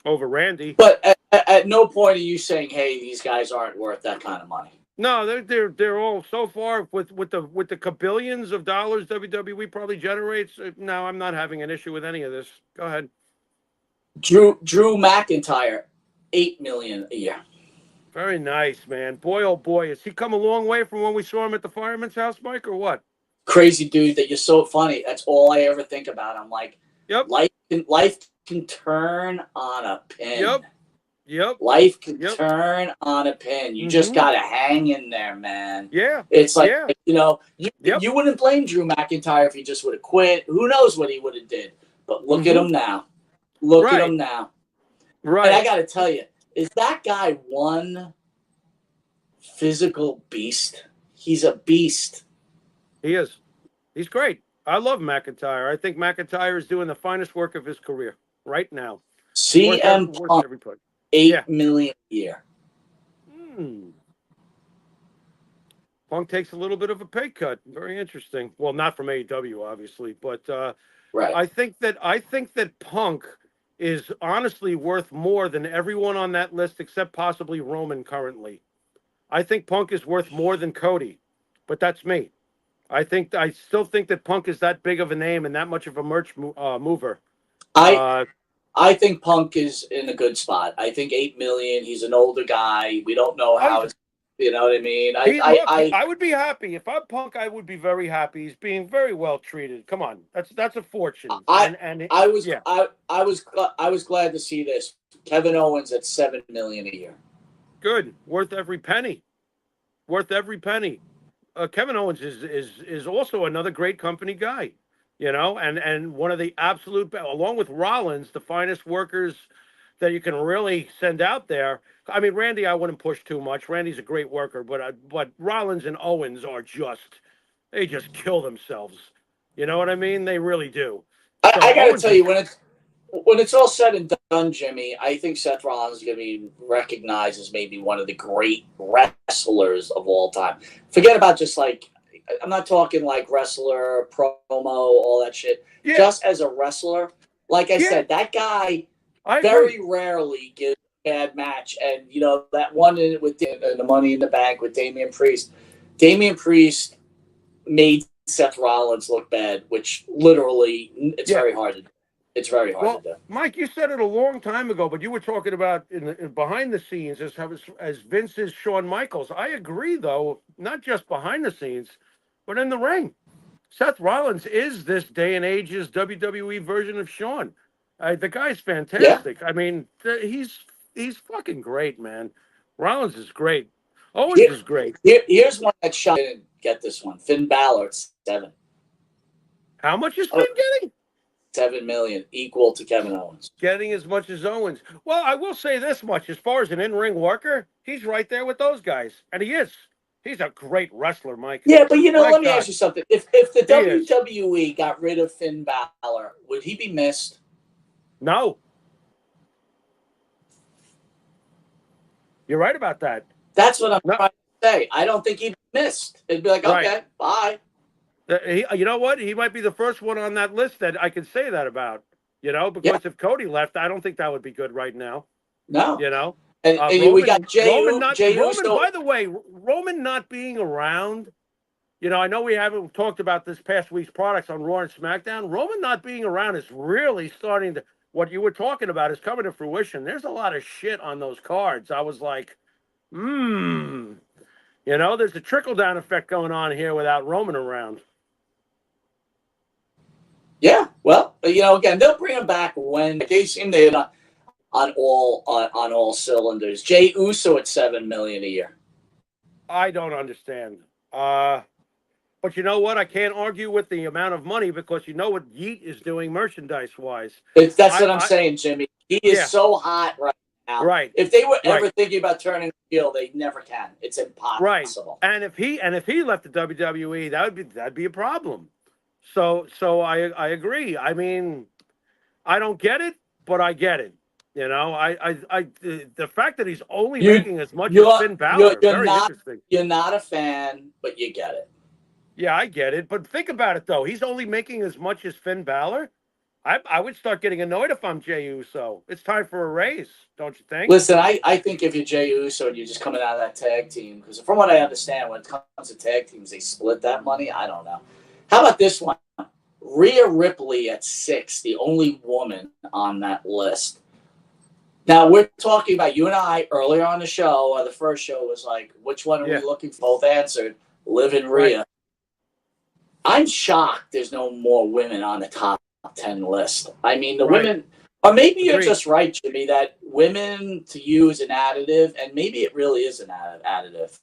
Speaker 2: over Randy.
Speaker 1: But at no point are you saying, "Hey, these guys aren't worth that kind of money."
Speaker 2: No, they're all so far with the kabillions of dollars WWE probably generates. No, I'm not having an issue with any of this. Go ahead.
Speaker 1: Drew McIntyre, $8 million a year.
Speaker 2: Very nice, man. Boy, oh boy, has he come a long way from when we saw him at the fireman's house, Mike, or what?
Speaker 1: Crazy dude that you're so funny. That's all I ever think about. I'm like,
Speaker 2: Yep.
Speaker 1: life can turn on a pin.
Speaker 2: Yep. Yep.
Speaker 1: Life can turn on a pin. You just gotta hang in there, man.
Speaker 2: Yeah.
Speaker 1: It's like,
Speaker 2: yeah.
Speaker 1: you know, you wouldn't blame Drew McIntyre if he just would have quit. Who knows what he would have did? But look at him now. Look at him now.
Speaker 2: Right.
Speaker 1: And I gotta tell you, is that guy one physical beast? He's a beast.
Speaker 2: He is. He's great. I love McIntyre. I think McIntyre is doing the finest work of his career right now.
Speaker 1: CM Punk, $8 million a year.
Speaker 2: Punk takes a little bit of a pay cut. Very interesting. Well, not from AEW, obviously, but
Speaker 1: right.
Speaker 2: I think that Punk is honestly worth more than everyone on that list except possibly Roman currently. I think Punk is worth more than Cody, but that's me. I still think that Punk is that big of a name and that much of a merch mover.
Speaker 1: I think Punk is in a good spot. I think $8 million. He's an older guy. We don't know how it's. You know what I mean?
Speaker 2: I would be happy if I'm Punk. I would be very happy. He's being very well treated. Come on, that's a fortune.
Speaker 1: I was glad to see this. Kevin Owens at $7 million a year.
Speaker 2: Good, worth every penny. Worth every penny. Kevin Owens is also another great company guy, you know, and one of the absolute, along with Rollins, the finest workers that you can really send out there. I mean, Randy, I wouldn't push too much. Randy's a great worker, but Rollins and Owens are they just kill themselves. You know what I mean? They really do.
Speaker 1: So I got to tell you, when it's all said and done, Jimmy, I think Seth Rollins is going to be recognized as maybe one of the great wrestlers of all time. Forget about just like, I'm not talking like wrestler, promo, all that shit. Yeah. Just as a wrestler, like I said, that guy very rarely gives a bad match. And, you know, that one with the Money in the Bank with Damian Priest. Damian Priest made Seth Rollins look bad, which literally it's very hard to do. It's very hard to do.
Speaker 2: Mike, you said it a long time ago, but you were talking about in behind the scenes as Vince's Shawn Michaels. I agree, though, not just behind the scenes, but in the ring. Seth Rollins is this day and age's WWE version of Shawn. The guy's fantastic. Yeah. I mean, he's fucking great, man. Rollins is great. Owens is great.
Speaker 1: Here's one that Shawn didn't get this one. Finn Balor, 7.
Speaker 2: How much is Finn getting?
Speaker 1: $7 million, equal to Kevin Owens.
Speaker 2: Getting as much as Owens. Well, I will say this much. As far as an in-ring worker, he's right there with those guys. And he is. He's a great wrestler, Mike.
Speaker 1: Yeah, but, you know, let me ask you something. If the WWE got rid of Finn Balor, would he be missed?
Speaker 2: No. You're right about that.
Speaker 1: That's what I'm trying to say. I don't think he'd be missed. It'd be like, okay, bye.
Speaker 2: You know what? He might be the first one on that list that I can say that about. You know, because if Cody left, I don't think that would be good right now.
Speaker 1: No.
Speaker 2: You know?
Speaker 1: And Roman, we got Roman,
Speaker 2: by the way, Roman not being around, you know, I know we haven't talked about this past week's products on Raw and SmackDown. Roman not being around is really starting to, what you were talking about is coming to fruition. There's a lot of shit on those cards. I was like, you know, there's a trickle-down effect going on here without Roman around.
Speaker 1: Yeah, well, you know, again, they'll bring him back when they seem to hit on all cylinders. Jey Uso at $7 million a year.
Speaker 2: I don't understand. But you know what? I can't argue with the amount of money because you know what Yeet is doing merchandise-wise.
Speaker 1: That's what I'm saying, Jimmy. He is so hot right now.
Speaker 2: Right.
Speaker 1: If they were ever thinking about turning heel, they never can. It's impossible.
Speaker 2: Right. And if he left the WWE, that'd be a problem. So I agree. I mean, I don't get it, but I get it. You know, the fact that he's only
Speaker 1: You
Speaker 2: making as much as
Speaker 1: you're
Speaker 2: Finn Balor, very interesting.
Speaker 1: you're not a fan, but you get it.
Speaker 2: Yeah, I get it. But think about it, though. He's only making as much as Finn Balor. I would start getting annoyed if I'm Jey Uso. It's time for a raise, don't you think?
Speaker 1: Listen, I think if you're Jey Uso and you're just coming out of that tag team, because from what I understand, when it comes to tag teams, they split that money. I don't know. How about this one? Rhea Ripley at 6, the only woman on that list. Now, we're talking about you and I earlier on the show, or the first show was like, which one are we looking for? Both answered, Liv and Rhea. Right. I'm shocked there's no more women on the top 10 list. I mean, the women, or maybe you're just right, Jimmy, that women to you is an additive, and maybe it really is an additive.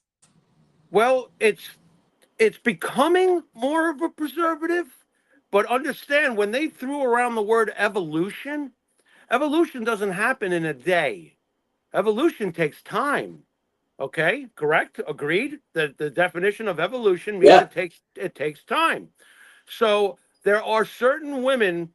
Speaker 2: Well, it's becoming more of a preservative, but understand when they threw around the word evolution doesn't happen in a day. Evolution takes time. Okay, correct? Agreed? The definition of evolution means it takes time. So there are certain women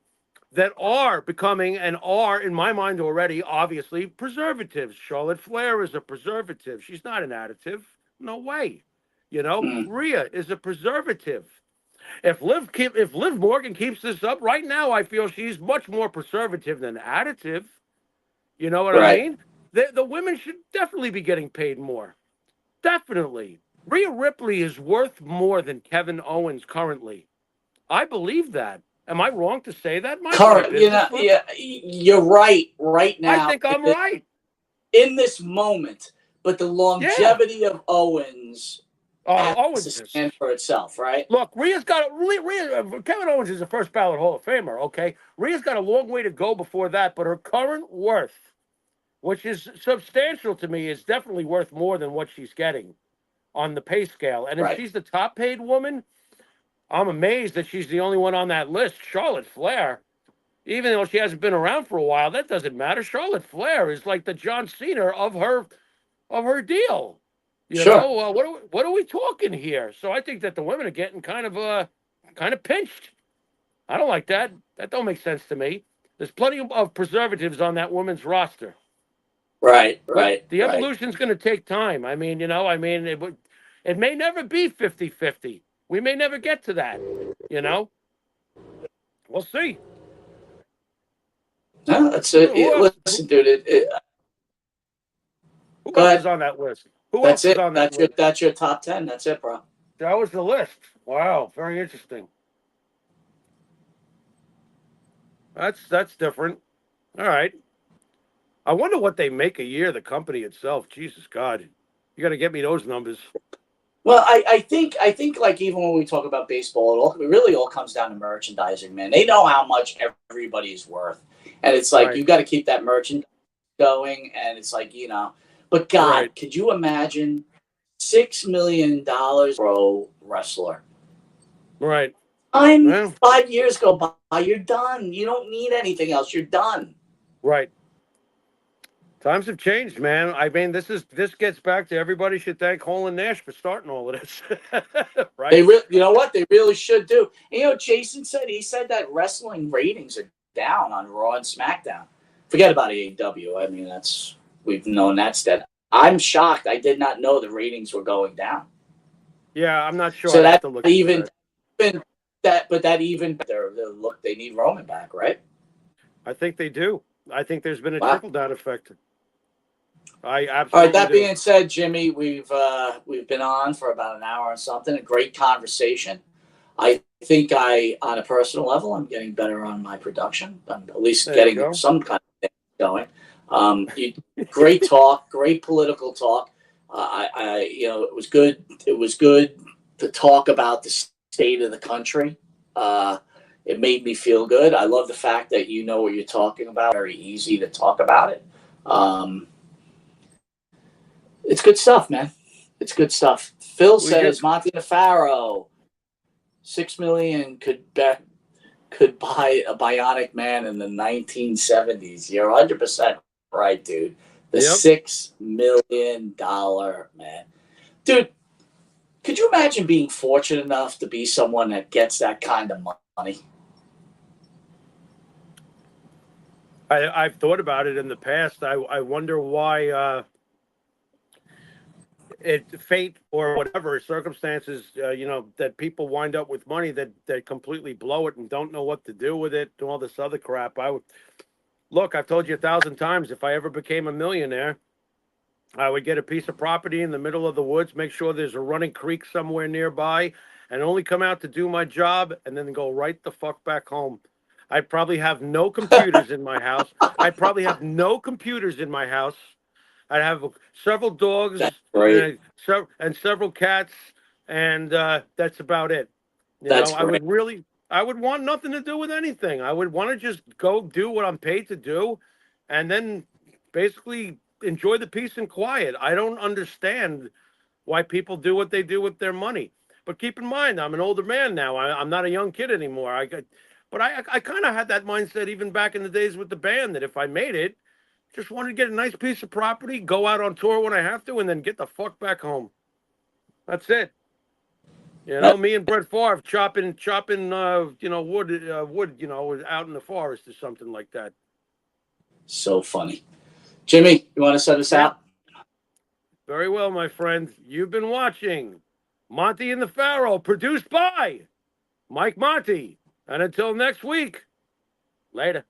Speaker 2: that are becoming and are, in my mind already, obviously, preservatives. Charlotte Flair is a preservative. She's not an additive. No way. You know, Rhea is a preservative. If Liv Morgan keeps this up right now, I feel she's much more preservative than additive. You know what I mean? The women should definitely be getting paid more. Definitely. Rhea Ripley is worth more than Kevin Owens currently. I believe that. Am I wrong to say that?
Speaker 1: You're right. Right now,
Speaker 2: I think I'm right
Speaker 1: in this moment. But the longevity of Owens,
Speaker 2: Owens
Speaker 1: to stand for itself, right?
Speaker 2: Look, Kevin Owens is a first ballot Hall of Famer. Okay, Rhea's got a long way to go before that, but her current worth, which is substantial to me, is definitely worth more than what she's getting on the pay scale. And if she's the top paid woman, I'm amazed that she's the only one on that list. Charlotte Flair, even though she hasn't been around for a while, that doesn't matter. Charlotte Flair is like the John Cena of her deal. You know, what are we talking here? So I think that the women are getting kind of pinched. I don't like that. That don't make sense to me. There's plenty of preservatives on that women's roster.
Speaker 1: Right.
Speaker 2: The evolution's going to take time. I mean, it may never be 50-50. We may never get to that, you know? We'll see.
Speaker 1: No, that's it. Listen, dude.
Speaker 2: Who else is on that list? Who else is on that list?
Speaker 1: That's your top 10. That's it, bro.
Speaker 2: That was the list. Wow, very interesting. That's different. All right. I wonder what they make a year, the company itself. Jesus God. You got to get me those numbers.
Speaker 1: Well, I think like even when we talk about baseball, it really all comes down to merchandising, man. They know how much everybody is worth. And it's like you got to keep that merchandise going, and it's like, but God, could you imagine $6 million pro wrestler?
Speaker 2: Right.
Speaker 1: 5 years go by, you're done. You don't need anything else. You're done.
Speaker 2: Right. Times have changed, man. I mean, this gets back to everybody should thank Hall and Nash for starting all of this. Right?
Speaker 1: You know what? They really should do. And, Jason said that wrestling ratings are down on Raw and SmackDown. Forget about AEW. I mean, we've known that's dead. I'm shocked. I did not know the ratings were going down.
Speaker 2: Yeah, I'm not sure.
Speaker 1: So that even better. Look, they need Roman back, right?
Speaker 2: I think they do. I think there's been a trickle-down effect. I absolutely.
Speaker 1: All right. That being said, Jimmy, we've been on for about an hour or something. A great conversation. I think on a personal level, I'm getting better on my production. I'm at least getting some kind of thing going. Great talk, great political talk. It was good. It was good to talk about the state of the country. It made me feel good. I love the fact that you know what you're talking about. Very easy to talk about it. It's good stuff, man. It's good stuff. Phil says Monte the Pharaoh, $6 million could buy a bionic man in the 1970s. You're 100% right, dude. The $6 million man, dude. Could you imagine being fortunate enough to be someone that gets that kind of money?
Speaker 2: I've thought about it in the past. I wonder why fate or whatever circumstances, that people wind up with money that completely blow it and don't know what to do with it and all this other crap. Look, I've told you 1,000 times, if I ever became a millionaire, I would get a piece of property in the middle of the woods, make sure there's a running creek somewhere nearby, and only come out to do my job and then go right the fuck back home. I'd probably have no computers in my house. I'd probably have no computers in my house. I'd have several dogs
Speaker 1: That's great.
Speaker 2: and several cats, and that's about it.
Speaker 1: That's
Speaker 2: I would want nothing to do with anything. I would want to just go do what I'm paid to do, and then basically enjoy the peace and quiet. I don't understand why people do what they do with their money. But keep in mind, I'm an older man now. I'm not a young kid anymore. But I kind of had that mindset even back in the days with the band that if I made it, just wanted to get a nice piece of property, go out on tour when I have to, and then get the fuck back home. That's it. Me and Brett Favre chopping, wood, out in the forest or something like that.
Speaker 1: so funny. Jimmy, you want to set us out?
Speaker 2: Very well, my friend. You've been watching Monte and the Pharaoh, produced by Mike Monte. And until next week, later.